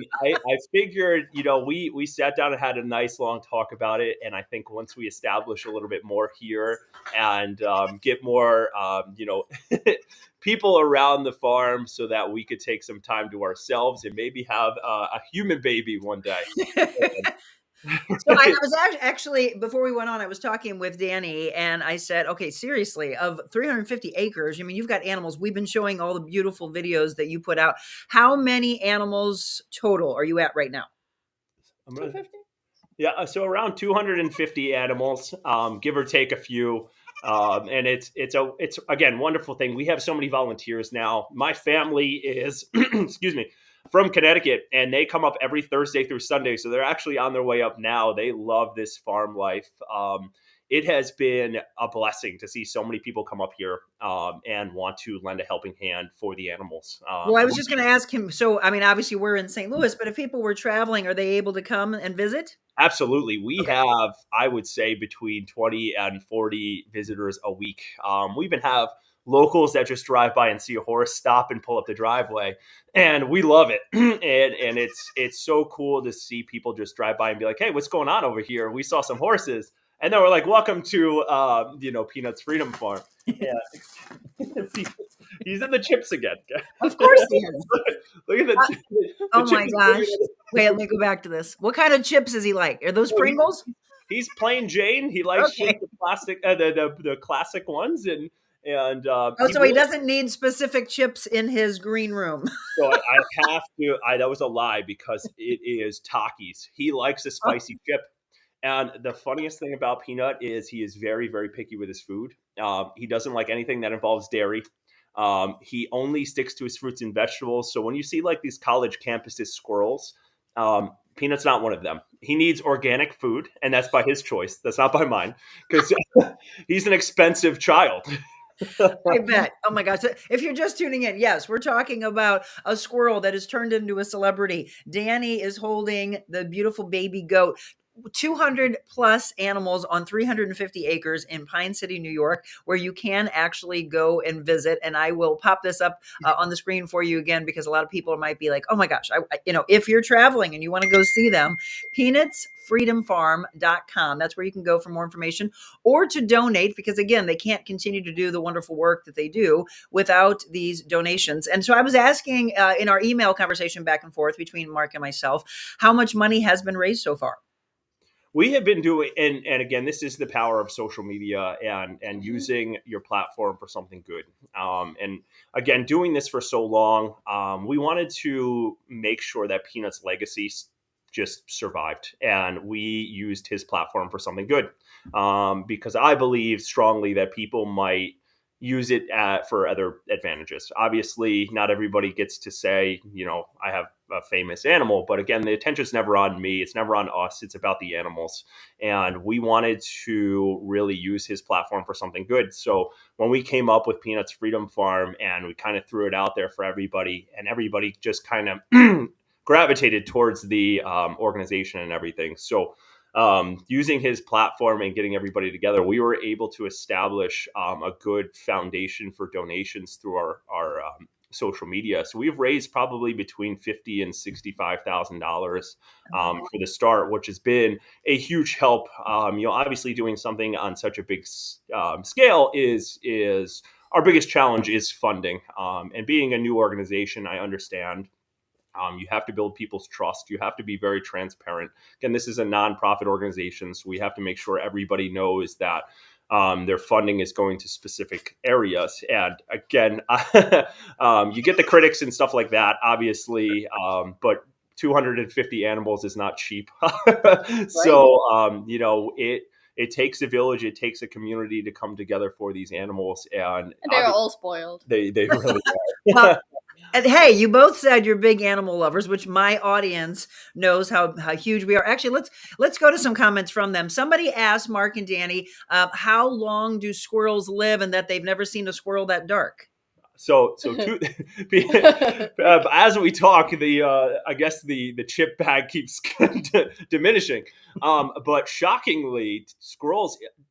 figured, we sat down and had a nice long talk about it. And I think once we establish a little bit more here and get more, people around the farm so that we could take some time to ourselves and maybe have a human baby one day. So I was actually, before we went on, I was talking with Danny and I said, okay, seriously, of 350 acres, I mean, you've got animals. We've been showing all the beautiful videos that you put out. How many animals total are you at right now? 250. Yeah, so around 250 animals, give or take a few. And it's again, wonderful thing. We have so many volunteers now. My family is, excuse me, from Connecticut, and they come up every Thursday through Sunday. So they're actually on their way up now. They love this farm life. It has been a blessing to see so many people come up here and want to lend a helping hand for the animals. Well, I was just going to ask him. So, I mean, obviously we're in St. Louis, but if people were traveling, are they able to come and visit? Absolutely. We Okay. have, I would say, between 20 and 40 visitors a week. We even have locals that just drive by and see a horse, stop and pull up the driveway, and we love it. And it's so cool to see people just drive by and be like, "Hey, what's going on over here? We saw some horses." And then we're like, "Welcome to Peanut's Freedom Farm." Yeah. He's in the chips again. Of course he is. Look at the Oh my chips. gosh. Wait, let me go back to this. What kind of chips is he like? Are those Pringles? He's plain Jane. He likes Okay. just the plastic, the classic ones, and Oh, so he doesn't need specific chips in his green room. So I have to. That was a lie because it is Takis. He likes a spicy chip. And the funniest thing about Peanut is he is very, very picky with his food. He doesn't like anything that involves dairy. He only sticks to his fruits and vegetables. So when you see like these college campuses squirrels, Peanut's not one of them. He needs organic food, and that's by his choice. That's not by mine, because he's an expensive child. I bet. Oh my gosh. So if you're just tuning in, yes, we're talking about a squirrel that has turned into a celebrity. Danny is holding the beautiful baby goat. 200 plus animals on 350 acres in Pine City, New York, where you can actually go and visit. And I will pop this up on the screen for you again, because a lot of people might be like, oh my gosh, if you're traveling and you want to go see them, peanutsfreedomfarm.com. That's where you can go for more information or to donate, because again, they can't continue to do the wonderful work that they do without these donations. And so I was asking in our email conversation back and forth between Mark and myself, how much money has been raised so far? We have been doing, and again, this is the power of social media and using your platform for something good. And again, doing this for so long, we wanted to make sure that Peanut's legacy just survived, and we used his platform for something good. Because I believe strongly that people might use it for other advantages. Obviously, not everybody gets to say, I have a famous animal, but again, the attention's never on me. It's never on us. It's about the animals. And we wanted to really use his platform for something good. So when we came up with Peanut's Freedom Farm and we kind of threw it out there for everybody, and everybody just kind of gravitated towards the organization and everything. So using his platform and getting everybody together, we were able to establish a good foundation for donations through our social media. So we've raised probably between $50,000 and $65,000 for the start, which has been a huge help. Obviously doing something on such a big scale is our biggest challenge is funding. And being a new organization, I understand. You have to build people's trust. You have to be very transparent. Again, this is a nonprofit organization, so we have to make sure everybody knows that their funding is going to specific areas. And again, you get the critics and stuff like that, obviously, but 250 animals is not cheap. So, it takes a village, it takes a community to come together for these animals. And they're all spoiled. They really are. And hey, you both said you're big animal lovers, which my audience knows how huge we are. Actually, let's go to some comments from them. Somebody asked Mark and Danny, how long do squirrels live, and that they've never seen a squirrel that dark. So as we talk, I guess the chip bag keeps diminishing. But shockingly,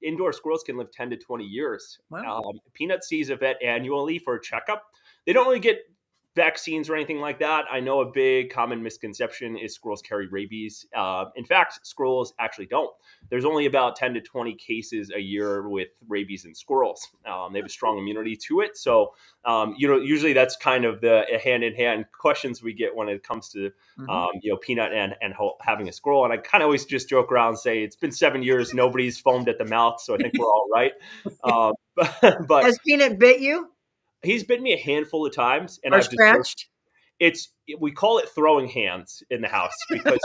indoor squirrels can live 10 to 20 years. Wow. Peanut sees a vet annually for a checkup. They don't really get vaccines or anything like that. I know a big common misconception is squirrels carry rabies. In fact, squirrels actually don't. There's only about 10 to 20 cases a year with rabies in squirrels. They have a strong immunity to it. So, usually that's kind of the hand-in-hand questions we get when it comes to, Peanut and having a squirrel. And I kind of always just joke around and say, it's been 7 years, nobody's foamed at the mouth, so I think we're all right. But Has Peanut bit you he's bitten me a handful of times, and or I've just scratched? we call it throwing hands in the house because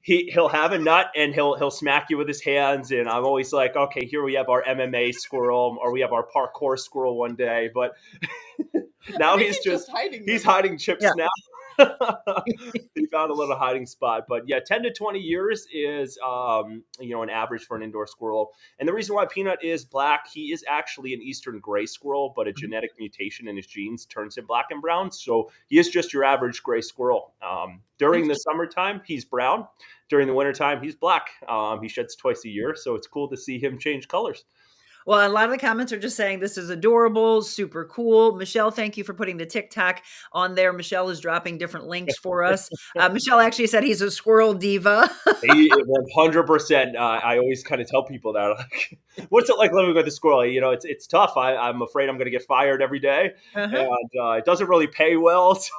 he'll have a nut and he'll smack you with his hands, and I'm always like, okay, here we have our MMA squirrel, or we have our parkour squirrel one day, but now he's hiding chips now. He found a little hiding spot. But yeah, 10 to 20 years is an average for an indoor squirrel. And the reason why Peanut is black, he is actually an eastern gray squirrel, but a genetic mutation in his genes turns him black and brown. So he is just your average gray squirrel. During the summertime, he's brown. During the wintertime, he's black. He sheds twice a year, so it's cool to see him change colors. Well, a lot of the comments are just saying this is adorable, super cool. Michelle, thank you for putting the TikTok on there. Michelle is dropping different links for us. Michelle actually said he's a squirrel diva. 100%. I always kind of tell people that, like, what's it like living with a squirrel? It's tough. I'm afraid I'm going to get fired every day, and it doesn't really pay well. So,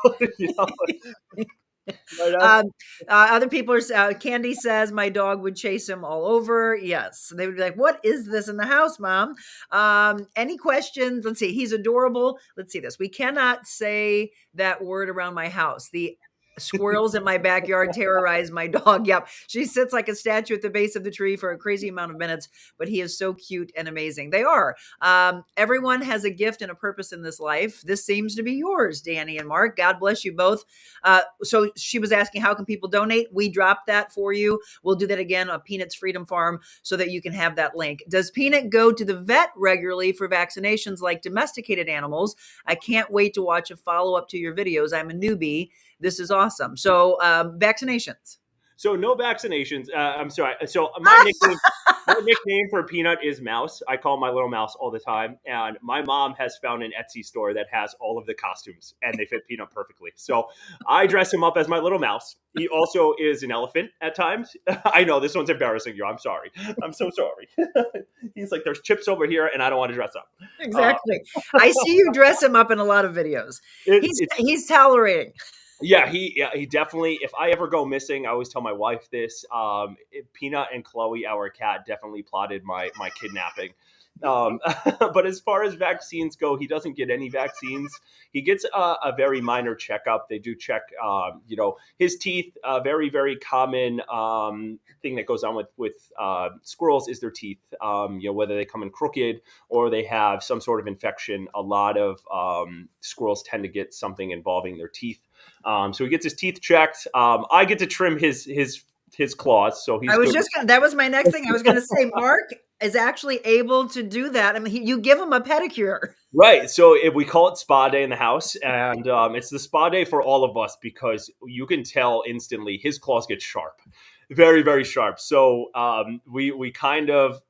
other people are Candy says my dog would chase him all over. Yes, they would be like, what is this in the house, Mom? Any questions? Let's see. He's adorable. Let's see this. We cannot say that word around my house. The squirrels in my backyard terrorize my dog. Yep. She sits like a statue at the base of the tree for a crazy amount of minutes, but he is so cute and amazing. They are. Everyone has a gift and a purpose in this life. This seems to be yours, Danny and Mark. God bless you both. So she was asking, how can people donate? We dropped that for you. We'll do that again on Peanut's Freedom Farm so that you can have that link. Does Peanut go to the vet regularly for vaccinations like domesticated animals? I can't wait to watch a follow-up to your videos. I'm a newbie. This is awesome. So vaccinations. So no vaccinations. I'm sorry. So my nickname for Peanut is Mouse. I call my little mouse all the time. And my mom has found an Etsy store that has all of the costumes, and they fit Peanut perfectly. So I dress him up as my little mouse. He also is an elephant at times. I know this one's embarrassing you. I'm sorry. I'm so sorry. He's like, there's chips over here, and I don't want to dress up. Exactly. I see you dress him up in a lot of videos. He's tolerating. Yeah, he definitely, if I ever go missing, I always tell my wife this, Peanut and Chloe, our cat, definitely plotted my kidnapping. But as far as vaccines go, he doesn't get any vaccines. He gets a very minor checkup. They do check, his teeth. A very, very common thing that goes on with squirrels is their teeth. Whether they come in crooked or they have some sort of infection. A lot of squirrels tend to get something involving their teeth. So he gets his teeth checked. I get to trim his claws. So he's. That was my next thing. I was going to say, Mark is actually able to do that. I mean, you give him a pedicure. Right. So if we call it spa day in the house, and it's the spa day for all of us because you can tell instantly his claws get sharp, very, very sharp. So we kind of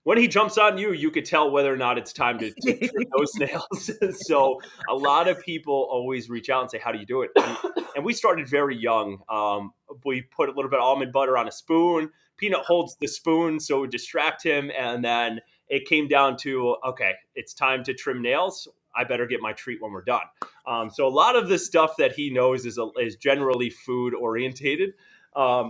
when he jumps on you, you could tell whether or not it's time to trim those nails. So a lot of people always reach out and say, how do you do it? And we started very young. We put a little bit of almond butter on a spoon. Peanut holds the spoon so it would distract him. And then it came down to, okay, it's time to trim nails. I better get my treat when we're done. So a lot of the stuff that he knows is generally food orientated.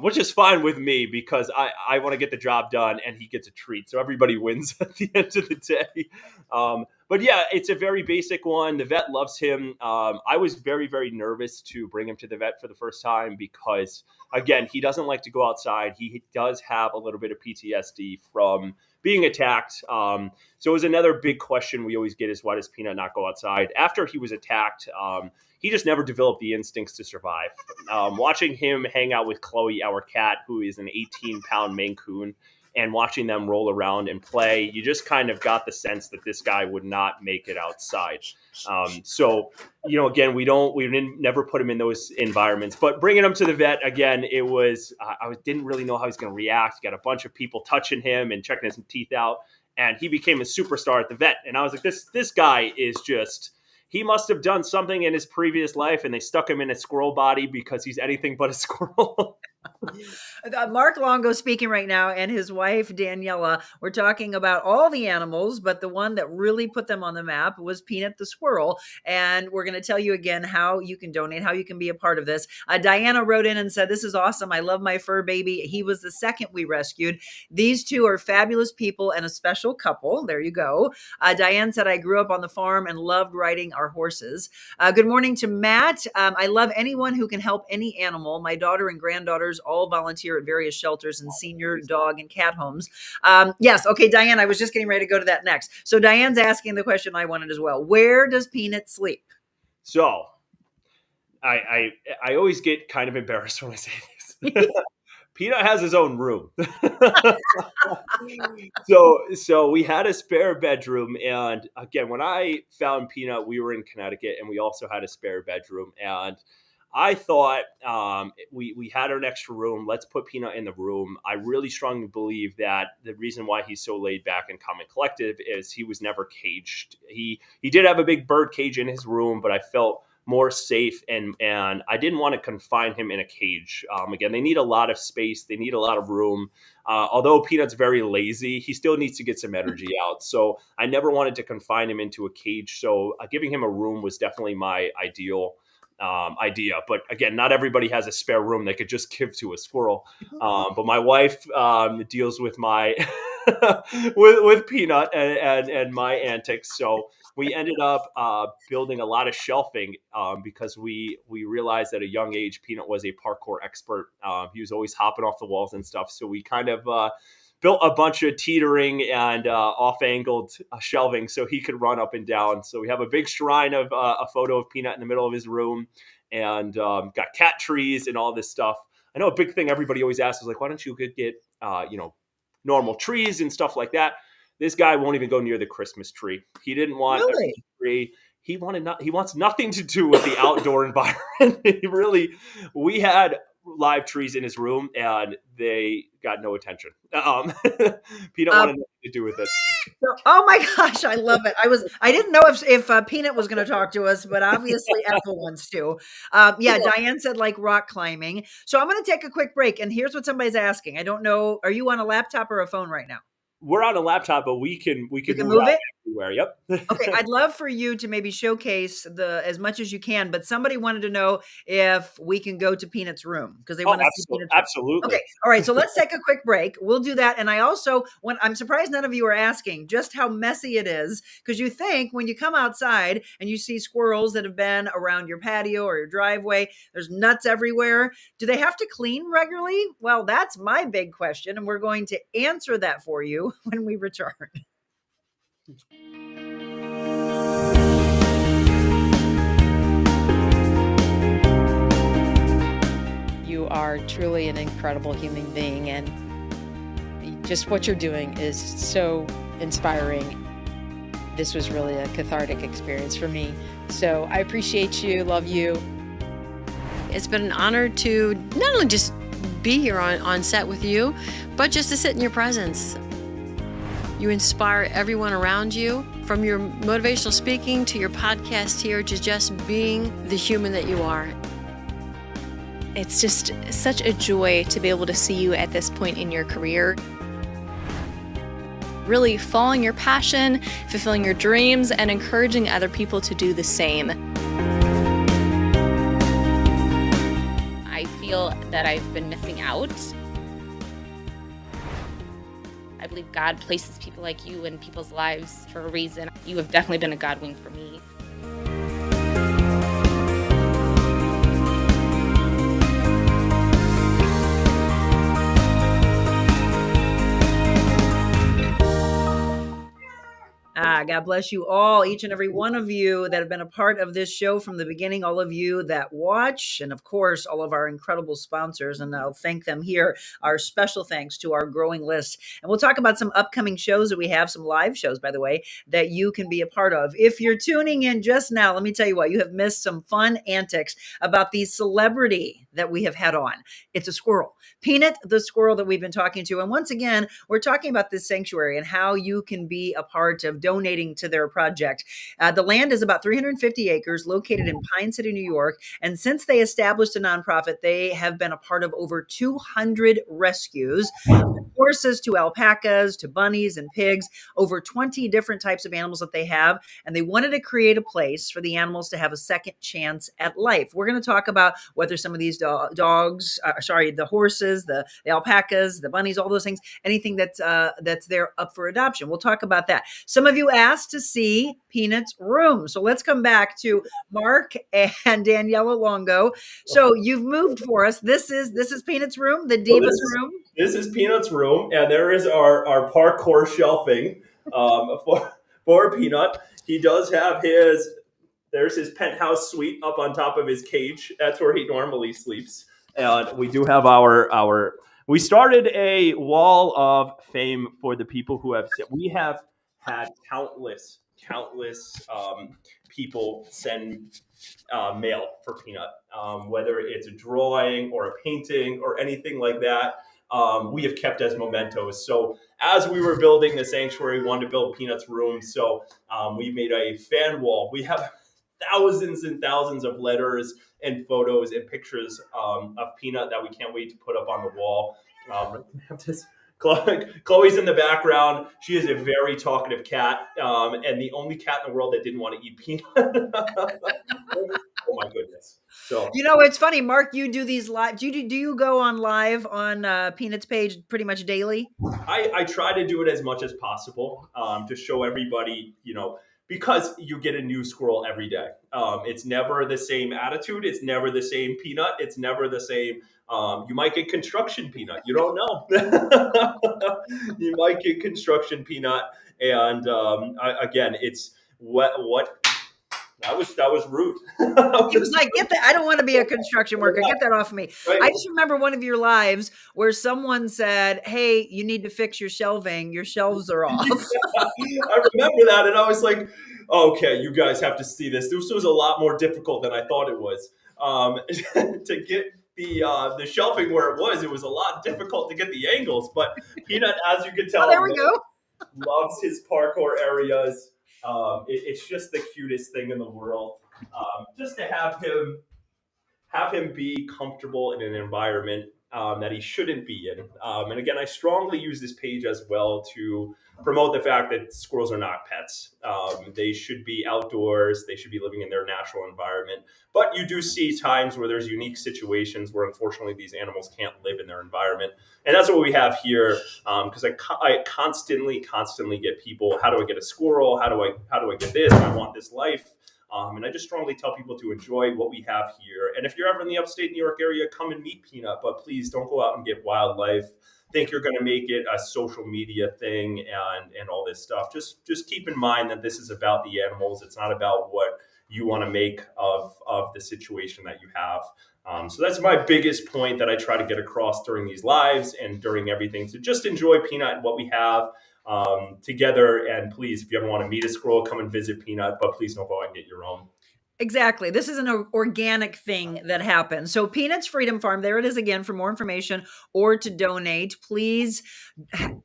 Which is fine with me because I want to get the job done and he gets a treat. So everybody wins at the end of the day. But yeah, it's a very basic one. The vet loves him. I was very, very nervous to bring him to the vet for the first time because, again, he doesn't like to go outside. He does have a little bit of PTSD from being attacked. So it was another big question we always get is why does Peanut not go outside? After he was attacked, he just never developed the instincts to survive. Watching him hang out with Chloe, our cat, who is an 18-pound Maine Coon, and watching them roll around and play, you just kind of got the sense that this guy would not make it outside. So, again, we never put him in those environments. But bringing him to the vet, again, it was I didn't really know how he's going to react. Got a bunch of people touching him and checking his teeth out, and he became a superstar at the vet. And I was like, this guy is just. he must have done something in his previous life and they stuck him in a squirrel body because he's anything but a squirrel. Mark Longo speaking right now, and his wife Daniela. We're talking about all the animals, but the one that really put them on the map was Peanut the squirrel. And we're going to tell you again how you can donate, how you can be a part of this. Diana wrote in and said, "This is awesome. I love my fur baby. He was the second we rescued. These two are fabulous people and a special couple." There you go. Diane said, "I grew up on the farm and loved riding our horses." Good morning to Matt. "I love anyone who can help any animal. My daughter and granddaughters all volunteer at various shelters and senior dog and cat homes." Yes. Okay, Diane, I was just getting ready to go to that next. So Diane's asking the question I wanted as well. Where does Peanut sleep? So I always get kind of embarrassed when I say this. Peanut has his own room. So we had a spare bedroom. And again, when I found Peanut, we were in Connecticut and we also had a spare bedroom. And I thought we had an extra room. Let's put Peanut in the room. I really strongly believe that the reason why he's so laid back and calm and collective is he was never caged. He did have a big bird cage in his room, but I felt more safe and I didn't want to confine him in a cage. Again, they need a lot of space. They need a lot of room. Although Peanut's very lazy, he still needs to get some energy out. So I never wanted to confine him into a cage. So giving him a room was definitely my ideal idea. But again, not everybody has a spare room they could just give to a squirrel. But my wife deals with my with Peanut and my antics. So we ended up building a lot of shelving because we realized at a young age Peanut was a parkour expert. He was always hopping off the walls and stuff. So we kind of built a bunch of teetering and off-angled shelving so he could run up and down. So we have a big shrine of a photo of Peanut in the middle of his room and got cat trees and all this stuff. I know a big thing everybody always asks is like, why don't you get, normal trees and stuff like that? This guy won't even go near the Christmas tree. He didn't want a Christmas tree. He wants nothing to do with the outdoor environment. We had live trees in his room and they got no attention. Peanut wanted nothing to do with it. Oh my gosh, I love it. I didn't know if Peanut was going to talk to us, but obviously Ethel wants to. Diane said like rock climbing. So I'm going to take a quick break. And here's what somebody's asking. I don't know. Are you on a laptop or a phone right now? We're on a laptop, but we can move it everywhere. Yep. Okay, I'd love for you to maybe showcase as much as you can, but somebody wanted to know if we can go to Peanut's room because they want to see Peanut's room. Absolutely. Okay, all right. So let's take a quick break. We'll do that. And I also I'm surprised none of you are asking just how messy it is because you think when you come outside and you see squirrels that have been around your patio or your driveway, there's nuts everywhere. Do they have to clean regularly? Well, that's my big question, and we're going to answer that for you when we return. You are truly an incredible human being, and just what you're doing is so inspiring. This was really a cathartic experience for me. So I appreciate you, love you. It's been an honor to not only just be here on set with you, but just to sit in your presence. You inspire everyone around you, from your motivational speaking to your podcast here, to just being the human that you are. It's just such a joy to be able to see you at this point in your career. Really following your passion, fulfilling your dreams, and encouraging other people to do the same. I feel that I've been missing out. I believe God places people like you in people's lives for a reason. You have definitely been a God wing for me. God bless you all, each and every one of you that have been a part of this show from the beginning, all of you that watch, and of course, all of our incredible sponsors, and I'll thank them here. Our special thanks to our growing list. And we'll talk about some upcoming shows that we have, some live shows, by the way, that you can be a part of. If you're tuning in just now, let me tell you what, you have missed some fun antics about the celebrity that we have had on. It's a squirrel, Peanut the squirrel that we've been talking to. And once again, we're talking about this sanctuary and how you can be a part of donating donating to their project. The land is about 350 acres located in Pine City, New York. And since they established a nonprofit, they have been a part of over 200 rescues, horses to alpacas to bunnies and pigs, over 20 different types of animals that they have. And they wanted to create a place for the animals to have a second chance at life. We're going to talk about whether some of these the horses, the alpacas, the bunnies, all those things, anything that's there up for adoption. We'll talk about that. Some of you asked to see Peanut's room. So let's come back to Mark and Daniela Longo. So you've moved for us. This is Peanut's room, the Diva's room. This is Peanut's room, and there is our parkour shelving for Peanut. He does have there's his penthouse suite up on top of his cage. That's where he normally sleeps. And we do have we started a wall of fame for the people who we have had countless people send mail for Peanut, whether it's a drawing or a painting or anything like that. We have kept as mementos. So as we were building the sanctuary, we wanted to build Peanut's room. So we made a fan wall. We have thousands and thousands of letters and photos and pictures of Peanut that we can't wait to put up on the wall. Chloe's in the background. She is a very talkative cat, and the only cat in the world that didn't want to eat Peanut. Oh my goodness! So it's funny, Mark. You do these live. Do you go on live on Peanut's page pretty much daily? I try to do it as much as possible to show everybody, because you get a new squirrel every day. It's never the same attitude. It's never the same Peanut. It's never the same. You might get construction Peanut. You don't know. You might get construction Peanut. And again, it's what that was rude. He was like, "Get that! I don't want to be a construction worker. Get that off me." Right. I just remember one of your lives where someone said, "Hey, you need to fix your shelving. Your shelves are off." I remember that, and I was like, "Okay, you guys have to see this. This was a lot more difficult than I thought it was. To get the shelving where it was a lot difficult to get the angles. But Peanut, as you can tell, there we go. Loves his parkour areas. It's just the cutest thing in the world. Just to have him be comfortable in an environment that he shouldn't be in. And again, I strongly use this page as well to promote the fact that squirrels are not pets. They should be outdoors. They should be living in their natural environment. But you do see times where there's unique situations where unfortunately these animals can't live in their environment. And that's what we have here. Because I constantly get people, how do I get a squirrel? How do I get this? I want this life. And I just strongly tell people to enjoy what we have here. And if you're ever in the upstate New York area, come and meet Peanut. But please don't go out and get wildlife. Think you're going to make it a social media thing and all this stuff. Just keep in mind that this is about the animals. It's not about what you want to make of the situation that you have. So that's my biggest point that I try to get across during these lives and during everything. So just enjoy Peanut and what we have together. And please, if you ever want to meet a squirrel, come and visit Peanut. But please don't go out and get your own. Exactly. This is an organic thing that happens. So Peanut's Freedom Farm, there it is again for more information or to donate. Please,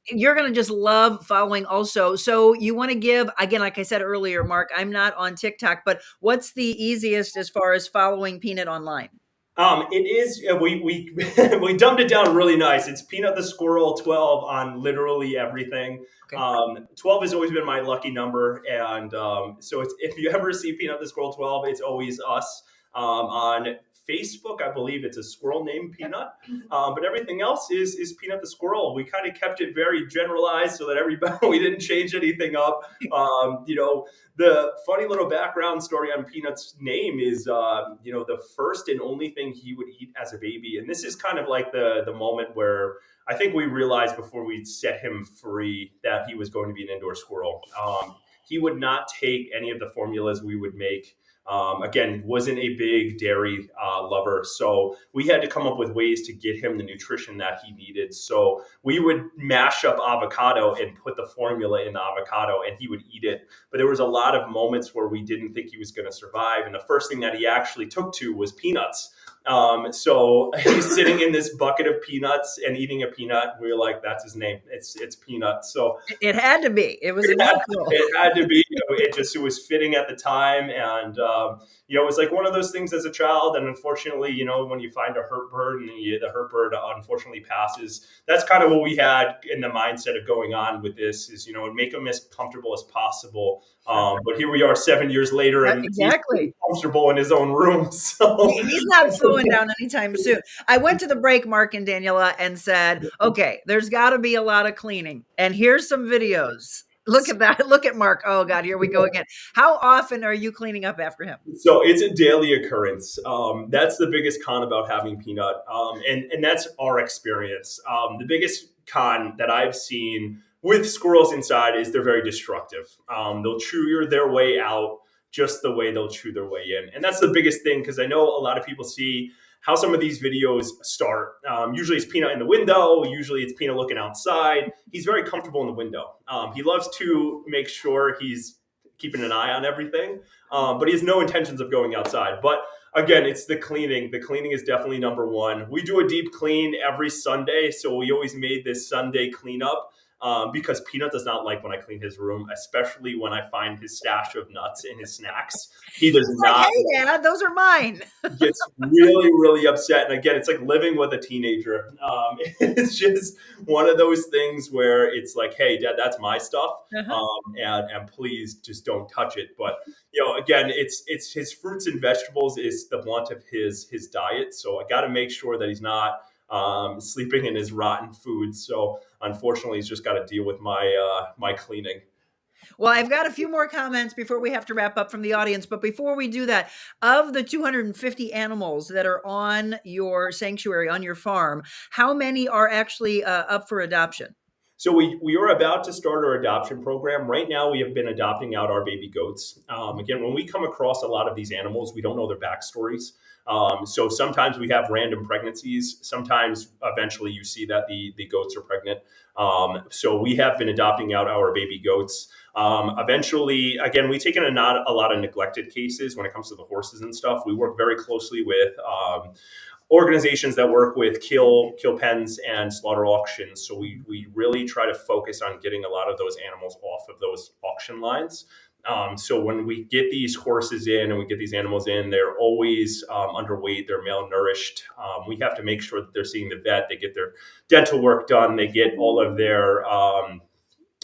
you're going to just love following also. So you want to give, again, like I said earlier, Mark, I'm not on TikTok, but what's the easiest as far as following Peanut online? It is, we dumbed it down really nice. It's Peanut the Squirrel 12 on literally everything. Okay. 12 has always been my lucky number. And so if you ever see Peanut the Squirrel 12, it's always us. On Facebook, I believe it's a squirrel named Peanut. But everything else is Peanut the Squirrel. We kind of kept it very generalized so that we didn't change anything up. The funny little background story on Peanut's name is, the first and only thing he would eat as a baby. And this is kind of like the moment where I think we realized before we set him free that he was going to be an indoor squirrel. He would not take any of the formulas we would make Again, wasn't a big dairy lover. So we had to come up with ways to get him the nutrition that he needed. So we would mash up avocado and put the formula in the avocado and he would eat it. But there was a lot of moments where we didn't think he was going to survive. And the first thing that he actually took to was peanuts. So he's sitting in this bucket of peanuts and eating a peanut. We were like, that's his name. It's Peanut. So it had to be. It was natural. It had to be. It was fitting at the time. And, it was like one of those things as a child. And unfortunately, when you find a hurt bird and the hurt bird unfortunately passes, that's kind of what we had in the mindset of going on with this is, make him as comfortable as possible. But here we are 7 years later and exactly he's comfortable in his own room. So he's not slowing down anytime soon. I went to the break, Mark and Daniela, and said, okay, there's got to be a lot of cleaning. And here's some videos. Look at that. Look at Mark. Oh, God, here we go again. How often are you cleaning up after him? So it's a daily occurrence. That's the biggest con about having Peanut. And that's our experience. The biggest con that I've seen with squirrels inside is they're very destructive. They'll chew their way out just the way they'll chew their way in. And that's the biggest thing, because I know a lot of people see how some of these videos start. Usually it's Peanut in the window. Usually it's Peanut looking outside. He's very comfortable in the window. He loves to make sure he's keeping an eye on everything, but he has no intentions of going outside. But again, it's the cleaning. The cleaning is definitely number one. We do a deep clean every Sunday. So we always made this Sunday cleanup. Because Peanut does not like when I clean his room, especially when I find his stash of nuts and his snacks. He does not. Like, hey, Dad, those are mine. Gets really, really upset. And again, it's like living with a teenager. It's just one of those things where it's like, hey, Dad, that's my stuff. And please just don't touch it. But, again, it's his fruits and vegetables is the blunt of his diet. So I got to make sure that he's not sleeping in his rotten food. So unfortunately, he's just got to deal with my cleaning. Well, I've got a few more comments before we have to wrap up from the audience. But before we do that, of the 250 animals that are on your sanctuary, on your farm, how many are actually up for adoption? So we are about to start our adoption program. Right now, we have been adopting out our baby goats. Again, when we come across a lot of these animals, we don't know their backstories. So sometimes we have random pregnancies. Sometimes eventually you see that the goats are pregnant. So we have been adopting out our baby goats. Eventually, again, we've taken a lot of neglected cases when it comes to the horses and stuff. We work very closely with organizations that work with kill pens and slaughter auctions. So we really try to focus on getting a lot of those animals off of those auction lines. So when we get these horses in and we get these animals in, they're always underweight, they're malnourished. We have to make sure that they're seeing the vet, they get their dental work done, they get all of their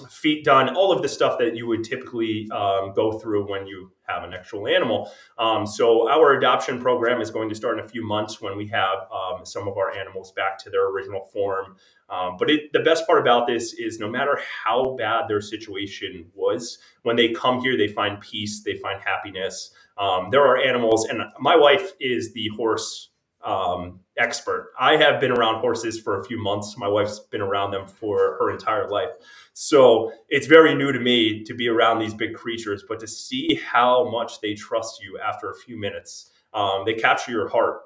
feet done, all of the stuff that you would typically go through when you have an actual animal. So our adoption program is going to start in a few months when we have some of our animals back to their original form. But the best part about this is no matter how bad their situation was, when they come here, they find peace, they find happiness. There are animals, and my wife is the horse expert. I have been around horses for a few months. My wife's been around them for her entire life. So it's very new to me to be around these big creatures, but to see how much they trust you after a few minutes, they capture your heart.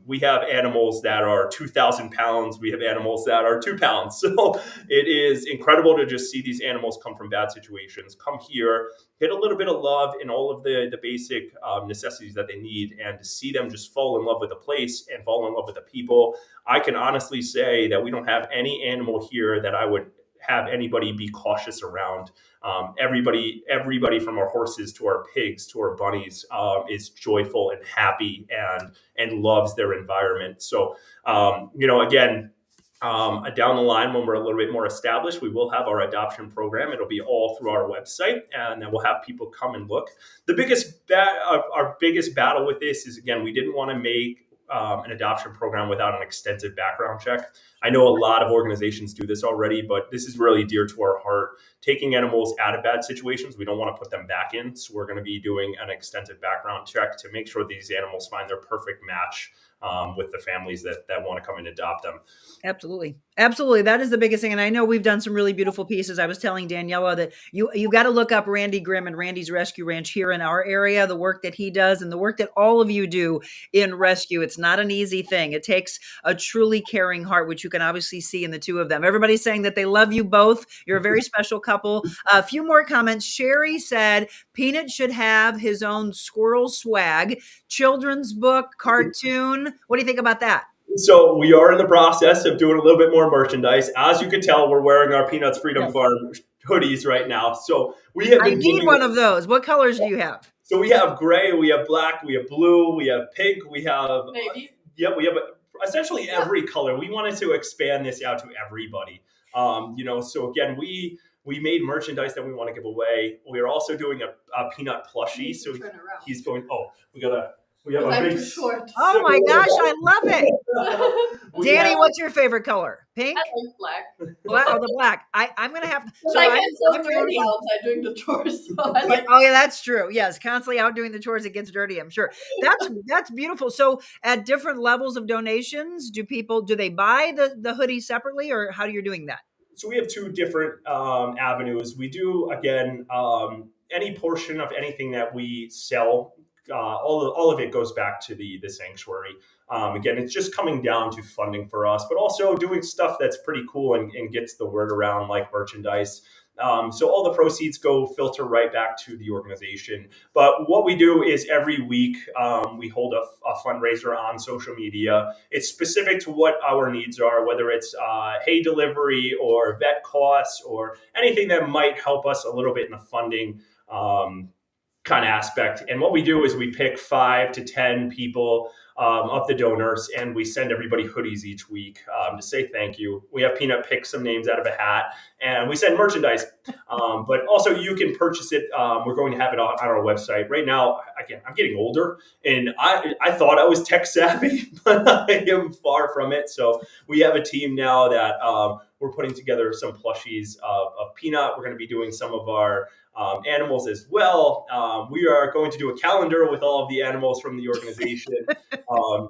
We have animals that are 2,000 pounds. We have animals that are 2 pounds. So it is incredible to just see these animals come from bad situations, come here, get a little bit of love and all of the basic necessities that they need, and to see them just fall in love with the place and fall in love with the people. I can honestly say that we don't have any animal here that I would have anybody be cautious around. Everybody from our horses to our pigs to our bunnies is joyful and happy and loves their environment. So, again, down the line, when we're a little bit more established, we will have our adoption program. It'll be all through our website, and then we'll have people come and look. Our biggest battle with this is, again, we didn't want to make an adoption program without an extensive background check. I know a lot of organizations do this already, but this is really dear to our heart. Taking animals out of bad situations, we don't want to put them back in. So we're going to be doing an extensive background check to make sure these animals find their perfect match with the families that want to come and adopt them. Absolutely. Absolutely. That is the biggest thing. And I know we've done some really beautiful pieces. I was telling Daniela that you got to look up Randy Grimm and Randy's Rescue Ranch here in our area, the work that he does and the work that all of you do in rescue. It's not an easy thing. It takes a truly caring heart, which you can obviously see in the two of them. Everybody's saying that they love you both. You're a very special couple. A few more comments. Sherry said Peanut should have his own squirrel swag, children's book, cartoon. What do you think about that? So we are in the process of doing a little bit more merchandise. As you can tell, we're wearing our Peanuts Freedom Farm hoodies right now. So we have been need one of those. What colors do you have? So we have gray, we have black, we have blue, we have pink, we have we have essentially every color. We wanted to expand this out to everybody. So again, we made merchandise that we want to give away. We are also doing a Peanut plushie. So he's going. Oh, we have a big short. Oh my gosh, I love it. Danny, what's your favorite color? Pink? I like black. Black? Oh, the black. I'm gonna have. So I get so dirty outside doing the chores. So oh yeah, that's true. Yes, constantly out doing the chores, it gets dirty. I'm sure. That's beautiful. So at different levels of donations, do they buy the hoodie separately, or how are you doing that? So we have two different avenues. We do again any portion of anything that we sell. All of it goes back to the sanctuary. Again, it's just coming down to funding for us, but also doing stuff that's pretty cool and gets the word around, like merchandise. So all the proceeds go filter right back to the organization. But what we do is every week we hold a fundraiser on social media. It's specific to what our needs are, whether it's hay delivery or vet costs or anything that might help us a little bit in the funding kind of aspect. And what we do is we pick 5 to 10 people of the donors, and we send everybody hoodies each week to say thank you. We have Peanut pick some names out of a hat, and we send merchandise. But also you can purchase it. We're going to have it on our website. Right now, again, I'm getting older, and I thought I was tech savvy, but I am far from it. So we have a team now that we're putting together some plushies of Peanut. We're going to be doing some of our animals as well. We are going to do a calendar with all of the animals from the organization.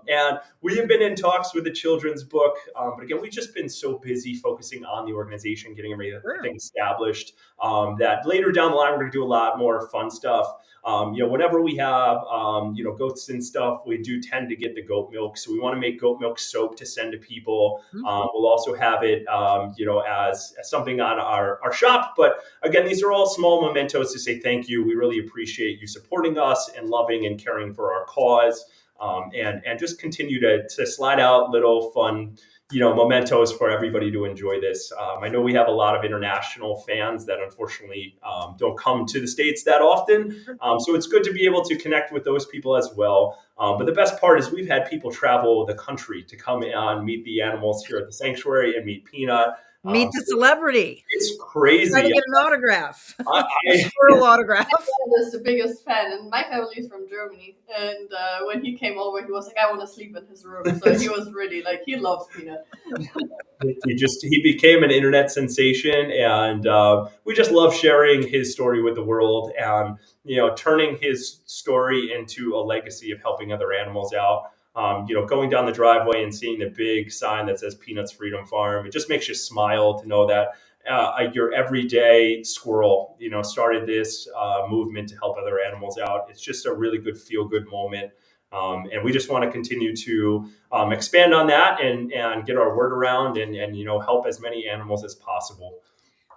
And we have been in talks with the children's book. But again, we've just been so busy focusing on the organization, getting everything established, that later down the line, we're going to do a lot more fun stuff. Whenever we have, goats and stuff, we do tend to get the goat milk. So we want to make goat milk soap to send to people. We'll also have it, as something on our shop. But again, these are all small mementos to say thank you. We really appreciate you supporting us and loving and caring for our cause. And just continue to slide out little fun, mementos for everybody to enjoy this. I know we have a lot of international fans that unfortunately don't come to the States that often. So it's good to be able to connect with those people as well. But the best part is we've had people travel the country to come and meet the animals here at the sanctuary and meet Peanut. Meet the celebrity. It's crazy. Try to get an autograph. A squirrel autograph. My dad is the biggest fan, and my family is from Germany. And when he came over, he was like, I want to sleep in his room. So he was really he loves Peanut. He became an internet sensation, and we just love sharing his story with the world and, turning his story into a legacy of helping other animals out. Going down the driveway and seeing the big sign that says Peanuts Freedom Farm, it just makes you smile to know that your everyday squirrel, started this movement to help other animals out. It's just a really good feel-good moment. And we just want to continue to expand on that and get our word around and help as many animals as possible.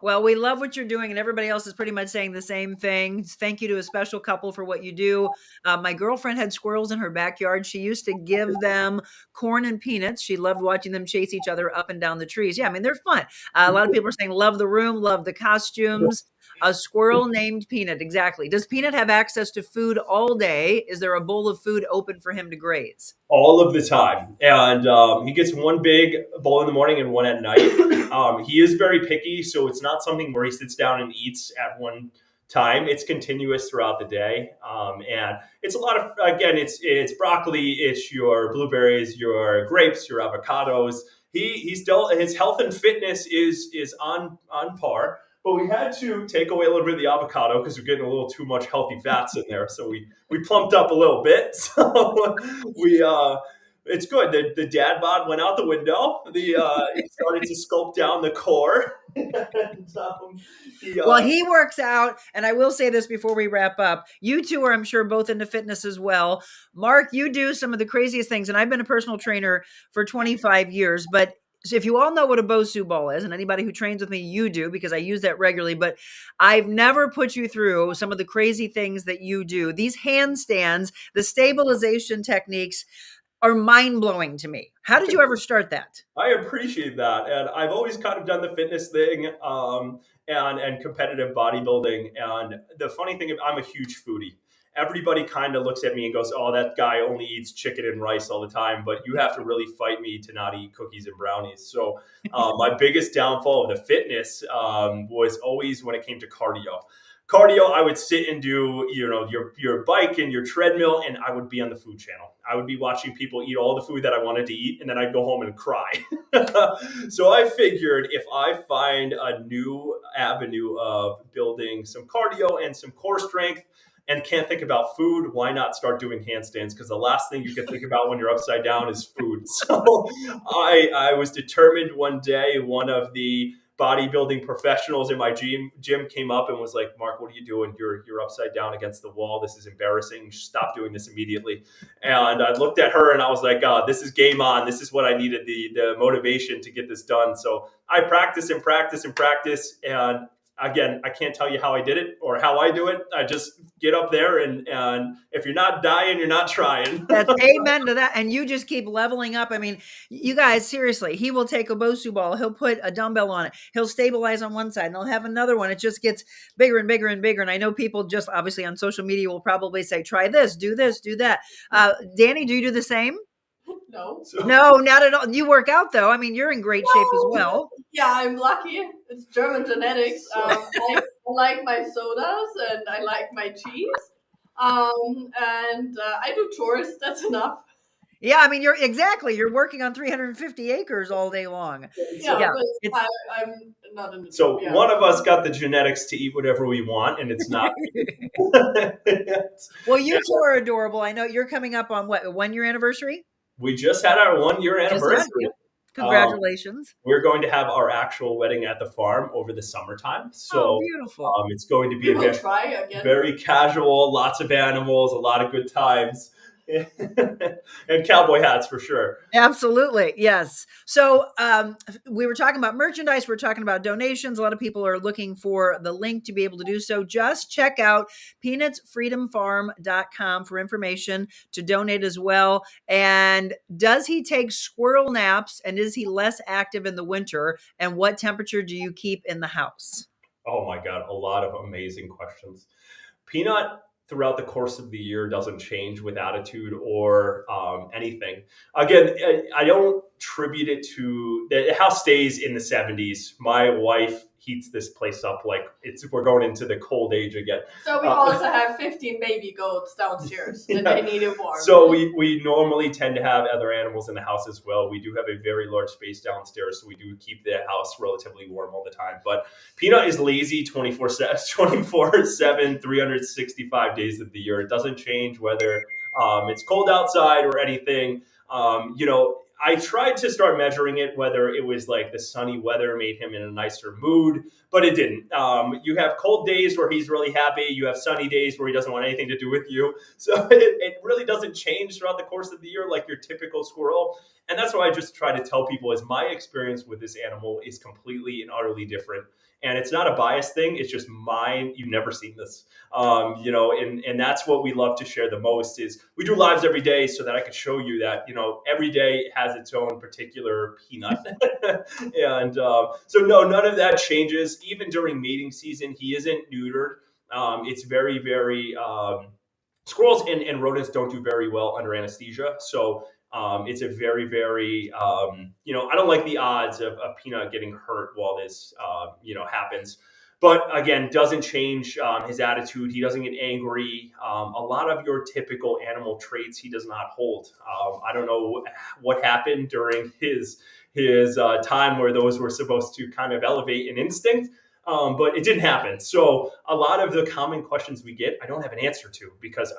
Well, we love what you're doing, and everybody else is pretty much saying the same thing. Thank you to a special couple for what you do. My girlfriend had squirrels in her backyard. She used to give them corn and peanuts. She loved watching them chase each other up and down the trees. Yeah, I mean, they're fun. A lot of people are saying love the room, love the costumes. A squirrel named Peanut. Exactly. Does Peanut have access to food all day? Is there a bowl of food open for him to graze? All of the time. And he gets one big bowl in the morning and one at night. He is very picky, so it's not something where he sits down and eats at one time. It's continuous throughout the day. And it's a lot of, again, it's broccoli, it's your blueberries, your grapes, your avocados. he's still, his health and fitness is on par. But we had to take away a little bit of the avocado because we're getting a little too much healthy fats in there. So we plumped up a little bit. So it's good. The dad bod went out the window. He started to sculpt down the core. And, well, he works out, and I will say this before we wrap up. You two are, I'm sure, both into fitness as well. Mark, you do some of the craziest things, and I've been a personal trainer for 25 years, but so if you all know what a Bosu ball is, and anybody who trains with me, you do, because I use that regularly, but I've never put you through some of the crazy things that you do. These handstands, the stabilization techniques are mind-blowing to me. How did you ever start that? I appreciate that. And I've always kind of done the fitness thing and competitive bodybuilding. And the funny thing, I'm a huge foodie. Everybody kind of looks at me and goes, oh, that guy only eats chicken and rice all the time, but you have to really fight me to not eat cookies and brownies. So my biggest downfall of the fitness was always when it came to cardio. Cardio, I would sit and do, your bike and your treadmill, and I would be on the Food Channel. I would be watching people eat all the food that I wanted to eat, and then I'd go home and cry. So I figured if I find a new avenue of building some cardio and some core strength, and can't think about food, why not start doing handstands? Because the last thing you can think about when you're upside down is food. So I was determined one day, one of the bodybuilding professionals in my gym came up and was like, Mark, what are you doing? You're upside down against the wall. This is embarrassing. Stop doing this immediately. And I looked at her and I was like, this is game on. This is what I needed, the motivation to get this done. So I practice and practice and practice. And again, I can't tell you how I did it or how I do it. I just get up there and if you're not dying, you're not trying. That's amen to that. And you just keep leveling up. I mean, you guys, seriously, he will take a Bosu ball. He'll put a dumbbell on it. He'll stabilize on one side and he'll have another one. It just gets bigger and bigger and bigger. And I know people just obviously on social media will probably say, try this, do that. Danny, do you do the same? No. No, not at all. You work out though. I mean, you're in great shape as well. Yeah, I'm lucky. It's German genetics. I like my sodas and I like my cheese. And I do chores. That's enough. Yeah, I mean, you're working on 350 acres all day long. Yeah, but I'm not in the So one of us got the genetics to eat whatever we want, and it's not. Well, you two are adorable. I know you're coming up on what, a 1-year anniversary? We just had our 1-year anniversary. Congratulations. We're going to have our actual wedding at the farm over the summertime. So beautiful. It's going to be very casual, lots of animals, a lot of good times. And cowboy hats for sure. Absolutely. Yes. So we were talking about merchandise. We're talking about donations. A lot of people are looking for the link to be able to do so. Just check out peanutsfreedomfarm.com for information to donate as well. And does he take squirrel naps, and is he less active in the winter? And what temperature do you keep in the house? Oh my God. A lot of amazing questions. Peanut, throughout the course of the year, doesn't change with attitude or anything. Again, I don't attribute it to the house stays in the 70s. My wife heats this place up like we're going into the cold age again. So we also have 15 baby goats downstairs and they need it warm. So we normally tend to have other animals in the house as well. We do have a very large space downstairs, so we do keep the house relatively warm all the time. But Peanut is lazy 24/7, 365 days of the year. It doesn't change whether it's cold outside or anything. I tried to start measuring it, whether it was like the sunny weather made him in a nicer mood, but it didn't. You have cold days where he's really happy. You have sunny days where he doesn't want anything to do with you. So it really doesn't change throughout the course of the year like your typical squirrel. And that's why I just try to tell people is my experience with this animal is completely and utterly different. And it's not a biased thing. It's just mine. You've never seen this, and that's what we love to share the most is we do lives every day so that I could show you that, every day has its own particular Peanut. And so no, none of that changes. Even during mating season, he isn't neutered. It's very, very, squirrels and rodents don't do very well under anesthesia. So it's a very, very, I don't like the odds of Peanut getting hurt while this, happens. But again, doesn't change his attitude. He doesn't get angry. A lot of your typical animal traits he does not hold. I don't know what happened during his his time where those were supposed to kind of elevate an instinct. But it didn't happen. So a lot of the common questions we get, I don't have an answer to because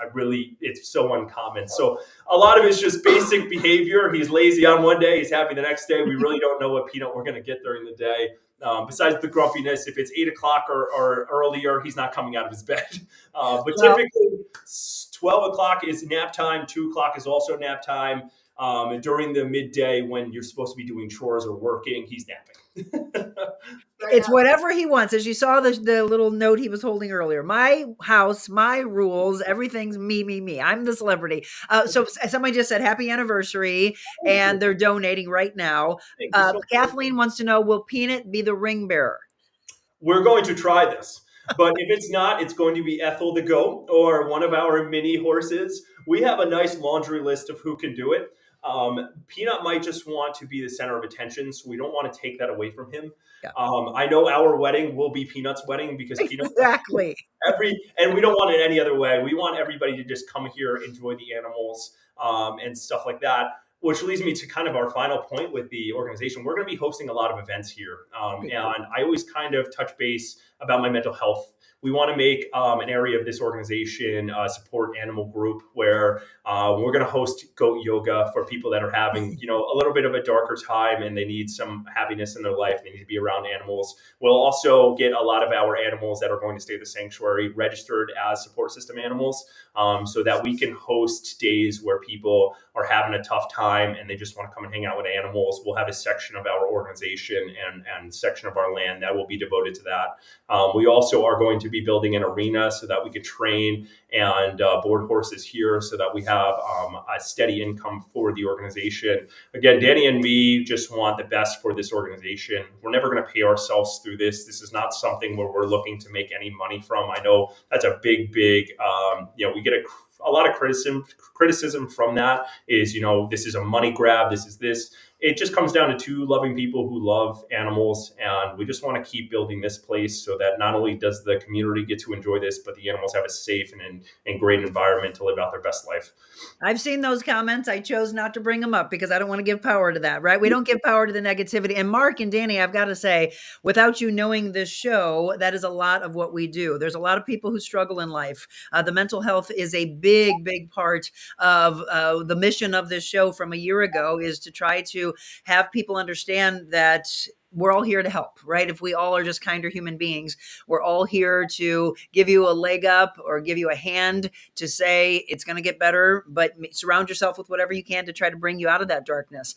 it's so uncommon. So a lot of it's just basic behavior. He's lazy on one day, he's happy the next day. We really don't know what Peanut we're going to get during the day. Besides the grumpiness, if it's 8 o'clock or earlier, he's not coming out of his bed. But typically 12 o'clock is nap time. 2 o'clock is also nap time. And during the midday when you're supposed to be doing chores or working, he's napping. It's whatever he wants. As you saw the little note he was holding earlier, my house, my rules, everything's me. I'm the celebrity. So somebody just said happy anniversary and they're donating right now. Kathleen wants to know, will Peanut be the ring bearer? We're going to try this. But if it's not, it's going to be Ethel the goat or one of our mini horses. We have a nice laundry list of who can do it. Peanut might just want to be the center of attention, so we don't want to take that away from him. Yeah. I know our wedding will be Peanut's wedding because Peanut exactly and we don't want it any other way. We want everybody to just come here, enjoy the animals, and stuff like that. Which leads me to kind of our final point with the organization. We're going to be hosting a lot of events here, and I always kind of touch base about my mental health. We want to make an area of this organization support animal group where we're going to host goat yoga for people that are having, a little bit of a darker time and they need some happiness in their life. They need to be around animals. We'll also get a lot of our animals that are going to stay at the sanctuary registered as support system animals so that we can host days where people are having a tough time and they just want to come and hang out with animals. We'll have a section of our organization and section of our land that will be devoted to that. We also are going to be building an arena so that we could train and board horses here so that we have a steady income for the organization. Again, Danny and me just want the best for this organization. We're never going to pay ourselves through this. This is not something where we're looking to make any money from. I know that's a big, we get a lot of criticism from that is, this is a money grab. This. It just comes down to two loving people who love animals. And we just want to keep building this place so that not only does the community get to enjoy this, but the animals have a safe and great environment to live out their best life. I've seen those comments. I chose not to bring them up because I don't want to give power to that, right? We don't give power to the negativity. And Mark and Danny, I've got to say, without you knowing this show, that is a lot of what we do. There's a lot of people who struggle in life. The mental health is a big part of the mission of this show from a year ago, is to try to have people understand that we're all here to help, right? If we all are just kinder human beings, we're all here to give you a leg up or give you a hand to say it's going to get better, but surround yourself with whatever you can to try to bring you out of that darkness.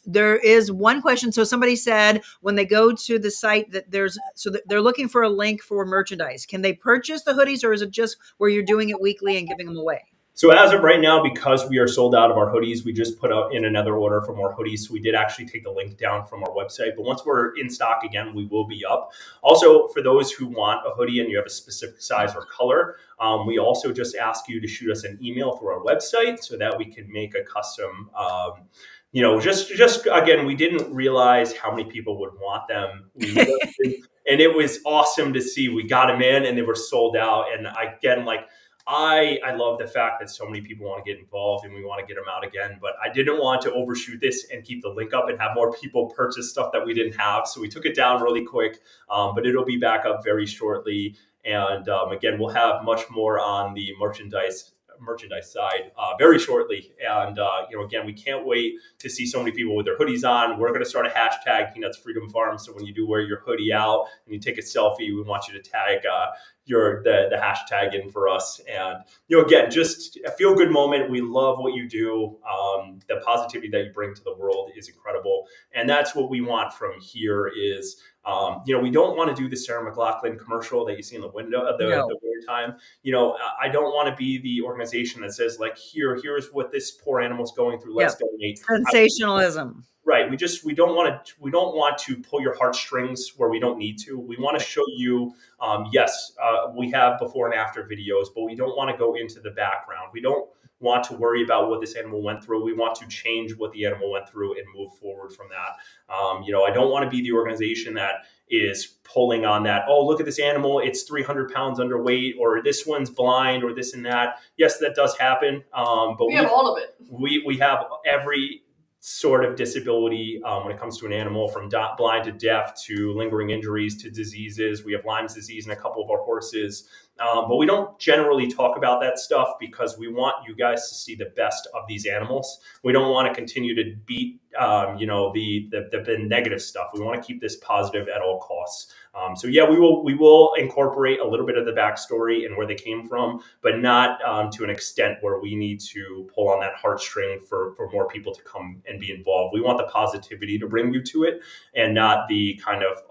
There is one question. So somebody said when they go to the site that they're looking for a link for merchandise. Can they purchase the hoodies or is it just where you're doing it weekly and giving them away? So as of right now, because we are sold out of our hoodies, we just put out in another order for more hoodies. So we did actually take the link down from our website. But once we're in stock again, we will be up. Also, for those who want a hoodie and you have a specific size or color, we also just ask you to shoot us an email through our website so that we can make a custom just again, we didn't realize how many people would want them. And it was awesome to see. We got them in and they were sold out. And I love the fact that so many people want to get involved and we want to get them out again, but I didn't want to overshoot this and keep the link up and have more people purchase stuff that we didn't have. So we took it down really quick, but it'll be back up very shortly. And again, we'll have much more on the merchandise side very shortly. And, again, we can't wait to see so many people with their hoodies on. We're going to start a hashtag Peanuts Freedom Farm. So when you do wear your hoodie out and you take a selfie, we want you to tag the hashtag in for us. And, again, just a feel good moment. We love what you do. The positivity that you bring to the world is incredible. And that's what we want from here is, we don't want to do the Sarah McLachlan commercial that you see in the window of the winter time. I don't want to be the organization that says here's what this poor animal's going through. Let's donate. Sensationalism. Right. We don't want to pull your heartstrings where we don't need to. We want to show you, we have before and after videos, but we don't want to go into the background. We don't want to worry about what this animal went through. We want to change what the animal went through and move forward from that. I don't want to be the organization that is pulling on that. Oh, look at this animal. It's 300 pounds underweight, or this one's blind, or this and that. Yes, that does happen. But we have all of it. We have every sort of disability when it comes to an animal, from blind to deaf to lingering injuries to diseases. We have Lyme's disease in a couple of our horses. But we don't generally talk about that stuff because we want you guys to see the best of these animals. We don't want to continue to beat, the negative stuff. We want to keep this positive at all costs. So yeah, we will incorporate a little bit of the backstory and where they came from, but not to an extent where we need to pull on that heartstring for more people to come and be involved. We want the positivity to bring you to it, and not the kind of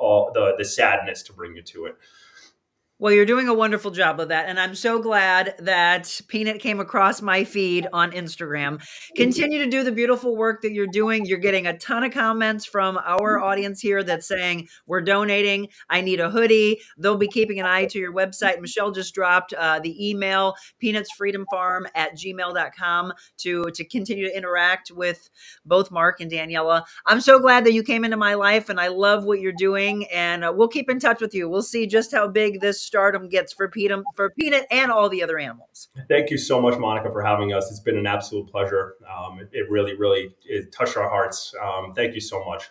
the sadness to bring you to it. Well, you're doing a wonderful job of that. And I'm so glad that Peanut came across my feed on Instagram. Continue to do the beautiful work that you're doing. You're getting a ton of comments from our audience here that's saying, we're donating. I need a hoodie. They'll be keeping an eye to your website. Michelle just dropped the email, peanutsfreedomfarm@gmail.com to continue to interact with both Mark and Daniela. I'm so glad that you came into my life, and I love what you're doing. And we'll keep in touch with you. We'll see just how big this stardom gets for Peanut and all the other animals. Thank you so much, Monica, for having us. It's been an absolute pleasure. It really, really touched our hearts. Thank you so much.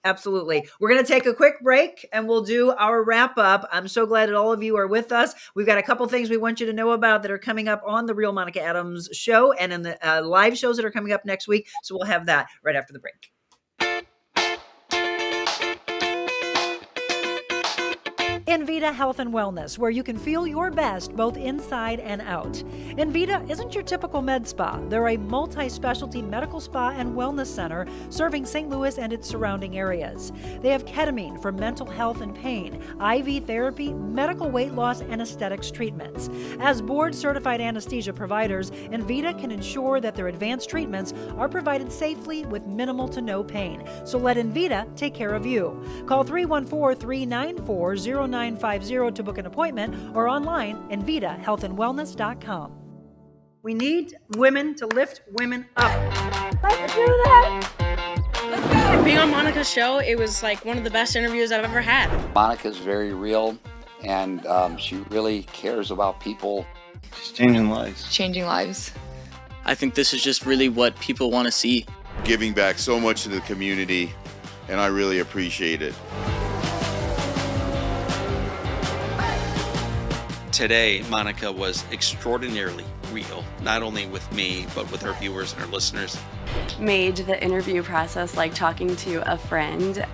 Absolutely. We're going to take a quick break and we'll do our wrap up. I'm so glad that all of you are with us. We've got a couple things we want you to know about that are coming up on the Real Monica Adams show and in the live shows that are coming up next week. So we'll have that right after the break. Envita Health and Wellness, where you can feel your best both inside and out. Envita isn't your typical med spa. They're a multi-specialty medical spa and wellness center serving St. Louis and its surrounding areas. They have ketamine for mental health and pain, IV therapy, medical weight loss, and aesthetics treatments. As board-certified anesthesia providers, Envita can ensure that their advanced treatments are provided safely with minimal to no pain. So let Envita take care of you. Call 314-394-0950 to book an appointment or online envitahealthandwellness.com. We need women to lift women up. Let's do that. Let's go. Being on Monica's show, it was like one of the best interviews I've ever had. Monica's very real, and she really cares about people. She's changing lives. Changing lives. I think this is just really what people want to see. Giving back so much to the community, and I really appreciate it. Today, Monica was extraordinarily real, not only with me, but with her viewers and her listeners. Made the interview process like talking to a friend.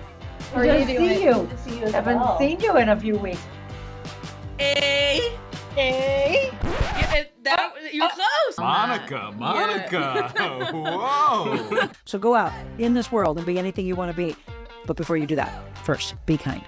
How are you doing? Good to see you. Haven't seen you in a few weeks. Hey. You're close. Monica. Whoa. So go out in this world and be anything you want to be. But before you do that, first, be kind.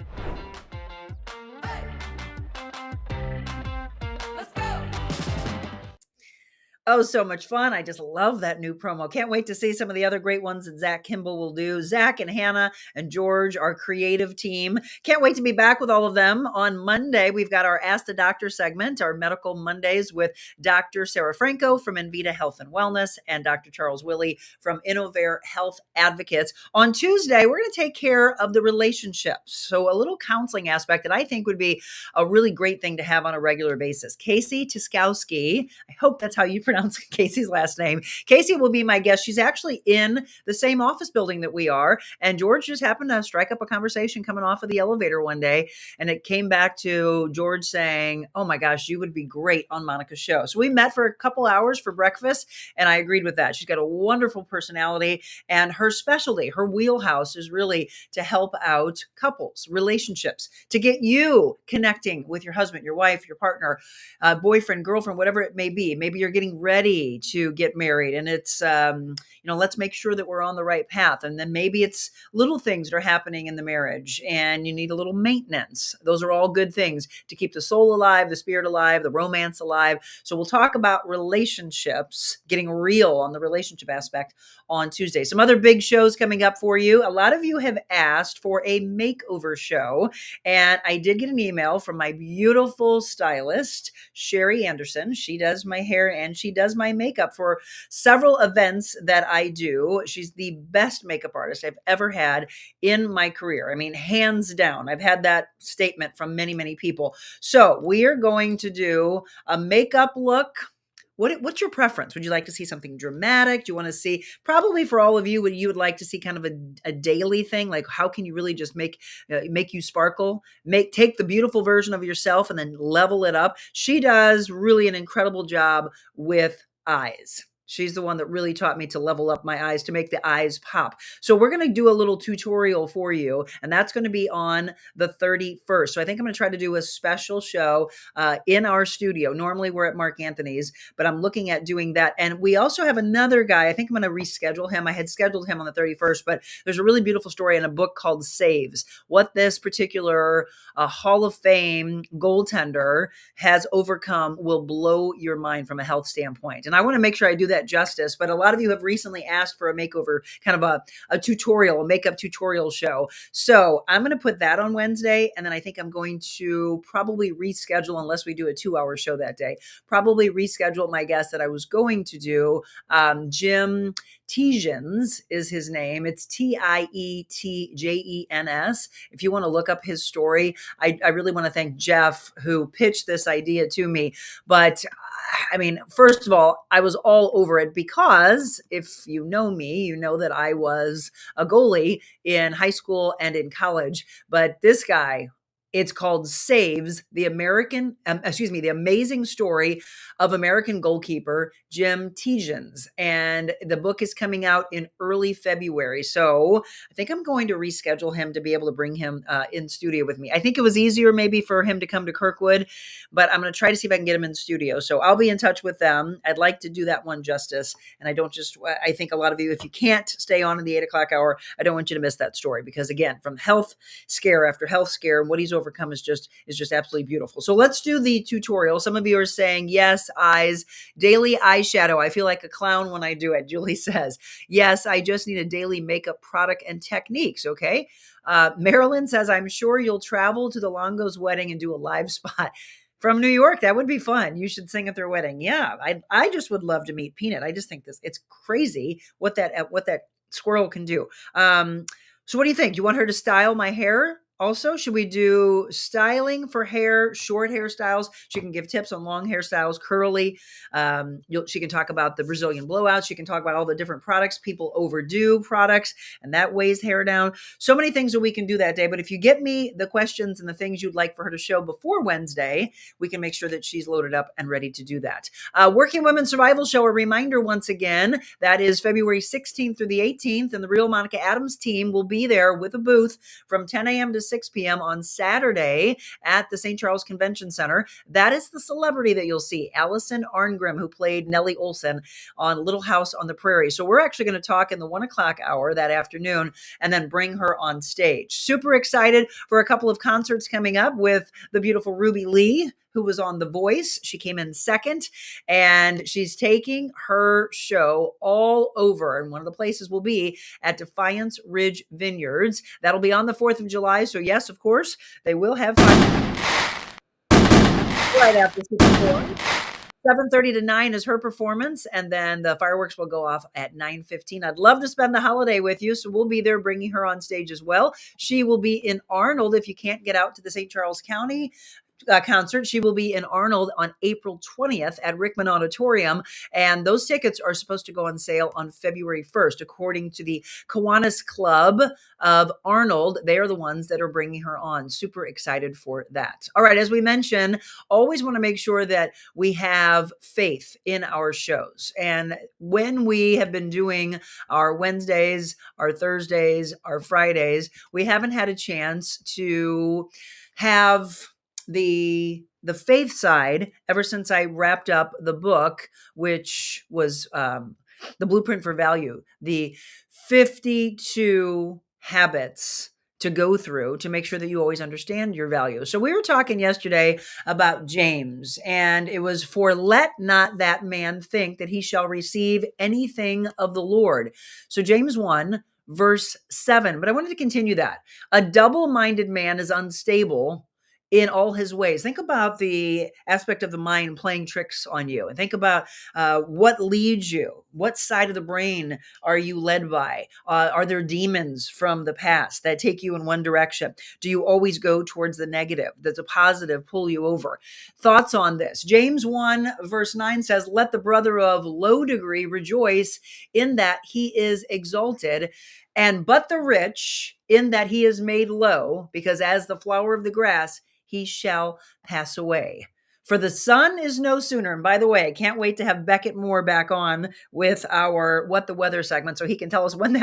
Oh, so much fun. I just love that new promo. Can't wait to see some of the other great ones that Zach Kimball will do. Zach and Hannah and George, our creative team. Can't wait to be back with all of them on Monday. We've got our Ask the Doctor segment, our Medical Mondays with Dr. Sarah Franco from Envita Health and Wellness and Dr. Charles Willey from Innovare Health Advocates. On Tuesday, we're going to take care of the relationships. So a little counseling aspect that I think would be a really great thing to have on a regular basis. Casey Tiskowski, I hope that's how you pronounce Casey's last name. Casey will be my guest. She's actually in the same office building that we are. And George just happened to strike up a conversation coming off of the elevator one day. And it came back to George saying, oh my gosh, you would be great on Monica's show. So we met for a couple hours for breakfast. And I agreed with that. She's got a wonderful personality, and her specialty, her wheelhouse is really to help out couples, relationships, to get you connecting with your husband, your wife, your partner, boyfriend, girlfriend, whatever it may be. Maybe you're getting ready to get married and it's, let's make sure that we're on the right path. And then maybe it's little things that are happening in the marriage and you need a little maintenance. Those are all good things to keep the soul alive, the spirit alive, the romance alive. So we'll talk about relationships, getting real on the relationship aspect on Tuesday. Some other big shows coming up for you. A lot of you have asked for a makeover show, and I did get an email from my beautiful stylist, Sherry Anderson. She does my hair and she does my makeup for several events that I do. She's the best makeup artist I've ever had in my career. I mean, hands down. I've had that statement from many, many people. So we are going to do a makeup look What's your preference? Would you like to see something dramatic? Do you want to see, probably for all of you, you would like to see kind of a daily thing? Like, how can you really just make you sparkle? Take the beautiful version of yourself and then level it up. She does really an incredible job with eyes. She's the one that really taught me to level up my eyes, to make the eyes pop. So we're going to do a little tutorial for you, and that's going to be on the 31st. So I think I'm going to try to do a special show in our studio. Normally we're at Mark Anthony's, but I'm looking at doing that. And we also have another guy. I think I'm going to reschedule him. I had scheduled him on the 31st, but there's a really beautiful story in a book called Saves. What this particular Hall of Fame goaltender has overcome will blow your mind from a health standpoint. And I want to make sure I do that justice. But a lot of you have recently asked for a makeover, kind of a tutorial, a makeup tutorial show. So I'm going to put that on Wednesday. And then I think I'm going to probably reschedule, unless we do a 2-hour show that day, probably reschedule my guest that I was going to do. Jim Tiejens is his name. It's Tietjens. If you want to look up his story, I really want to thank Jeff, who pitched this idea to me. But I mean, first of all, I was all over it because if you know me, you know that I was a goalie in high school and in college. But this guy, it's called Saves, the amazing story of American goalkeeper Jim Tiejens. And the book is coming out in early February. So I think I'm going to reschedule him to be able to bring him in studio with me. I think it was easier maybe for him to come to Kirkwood, but I'm going to try to see if I can get him in studio. So I'll be in touch with them. I'd like to do that one justice. And I think a lot of you, if you can't stay on in the 8 o'clock hour, I don't want you to miss that story, because again, from health scare after health scare, and what he's overcome is just absolutely beautiful. So let's do the tutorial. Some of you are saying, yes, eyes, daily eyeshadow. I feel like a clown when I do it. Julie says, yes, I just need a daily makeup product and techniques. Okay. Marilyn says, I'm sure you'll travel to the Longo's wedding and do a live spot from New York. That would be fun. You should sing at their wedding. Yeah. I just would love to meet Peanut. I just think it's crazy what that squirrel can do. So what do you think? You want her to style my hair? Also, should we do styling for hair, short hairstyles? She can give tips on long hairstyles, curly. She can talk about the Brazilian blowouts. She can talk about all the different products. People overdo products, and that weighs hair down. So many things that we can do that day. But if you get me the questions and the things you'd like for her to show before Wednesday, we can make sure that she's loaded up and ready to do that. Working Women Survival Show, a reminder once again, that is February 16th through the 18th, and the Real Monica Adams team will be there with a booth from 10 a.m. to 6 p.m. on Saturday at the St. Charles Convention Center. That is the celebrity that you'll see, Allison Arngrim, who played Nellie Olson on Little House on the Prairie. So we're actually going to talk in the 1 o'clock hour that afternoon and then bring her on stage. Super excited for a couple of concerts coming up with the beautiful Ruby Lee, who was on The Voice. She came in second, and she's taking her show all over. And one of the places will be at Defiance Ridge Vineyards. That'll be on the 4th of July. So yes, of course, they will have fun right after she performs. 7:30 to 9 is her performance, and then the fireworks will go off at 9:15. I'd love to spend the holiday with you, so we'll be there bringing her on stage as well. She will be in Arnold if you can't get out to the St. Charles County concert. She will be in Arnold on April 20th at Rickman Auditorium, and those tickets are supposed to go on sale on February 1st, according to the Kiwanis Club of Arnold. They are the ones that are bringing her on. Super excited for that. All right, as we mentioned, always want to make sure that we have faith in our shows. And when we have been doing our Wednesdays, our Thursdays, our Fridays, we haven't had a chance to have the faith side ever since I wrapped up the book, which was The Blueprint for Value, the 52 habits to go through to make sure that you always understand your value. So we were talking yesterday about James, and it was, for let not that man think that he shall receive anything of the Lord. So James 1, verse 7. But I wanted to continue that. A double-minded man is unstable in all his ways. Think about the aspect of the mind playing tricks on you, and think about what leads you. What side of the brain are you led by? Are there demons from the past that take you in one direction? Do you always go towards the negative? Does a positive pull you over? Thoughts on this? James 1 verse 9 says, let the brother of low degree rejoice in that he is exalted, and but the rich in that he is made low, because as the flower of the grass, he shall pass away. For the sun is no sooner. And by the way, I can't wait to have Beckett Moore back on with our What the Weather segment, so he can tell us when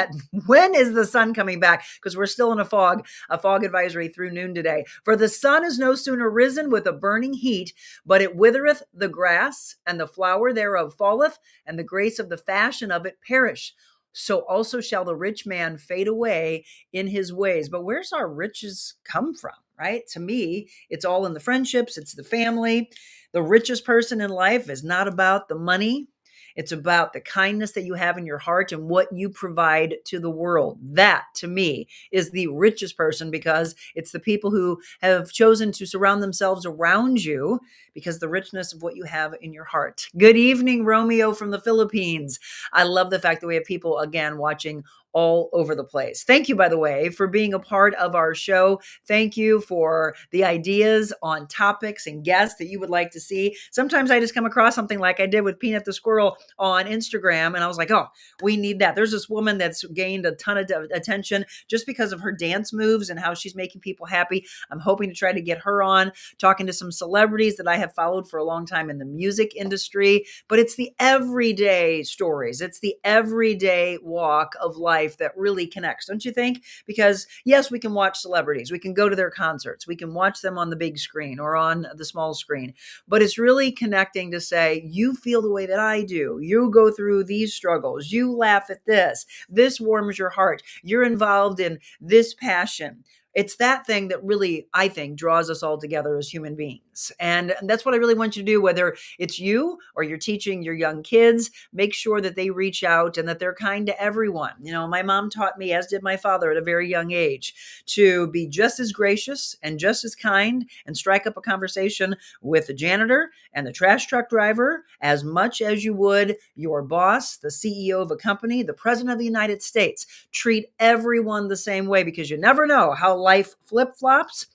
is the sun coming back, because we're still in a fog advisory through noon today. For the sun is no sooner risen with a burning heat, but it withereth the grass, and the flower thereof falleth, and the grace of the fashion of it perish. So also shall the rich man fade away in his ways. But where's our riches come from, right? To me, it's all in the friendships, it's the family. The richest person in life is not about the money. It's about the kindness that you have in your heart and what you provide to the world. That, to me, is the richest person, because it's the people who have chosen to surround themselves around you because the richness of what you have in your heart. Good evening, Romeo from the Philippines. I love the fact that we have people, again, watching all over the place. Thank you, by the way, for being a part of our show. Thank you for the ideas on topics and guests that you would like to see. Sometimes I just come across something like I did with Peanut the Squirrel on Instagram, and I was like, oh, we need that. There's this woman that's gained a ton of attention just because of her dance moves and how she's making people happy. I'm hoping to try to get her on, talking to some celebrities that I have followed for a long time in the music industry. But it's the everyday stories. It's the everyday walk of life that really connects, don't you think? Because yes, we can watch celebrities, we can go to their concerts, we can watch them on the big screen or on the small screen, but it's really connecting to say, you feel the way that I do, you go through these struggles, you laugh at this warms your heart, you're involved in this passion. It's that thing that really, I think, draws us all together as human beings. And that's what I really want you to do, whether it's you or you're teaching your young kids. Make sure that they reach out and that they're kind to everyone. You know, my mom taught me, as did my father at a very young age, to be just as gracious and just as kind and strike up a conversation with the janitor and the trash truck driver as much as you would your boss, the CEO of a company, the president of the United States. Treat everyone the same way, because you never know how life flip-flops.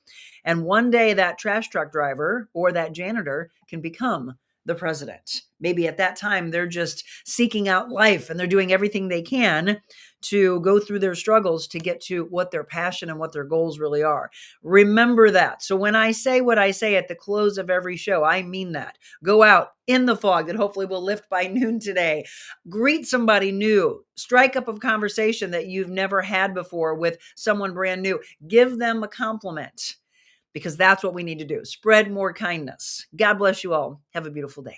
And one day that trash truck driver or that janitor can become the president. Maybe at that time, they're just seeking out life and they're doing everything they can to go through their struggles to get to what their passion and what their goals really are. Remember that. So when I say what I say at the close of every show, I mean that. Go out in the fog that hopefully will lift by noon today. Greet somebody new. Strike up a conversation that you've never had before with someone brand new. Give them a compliment, because that's what we need to do. Spread more kindness. God bless you all. Have a beautiful day.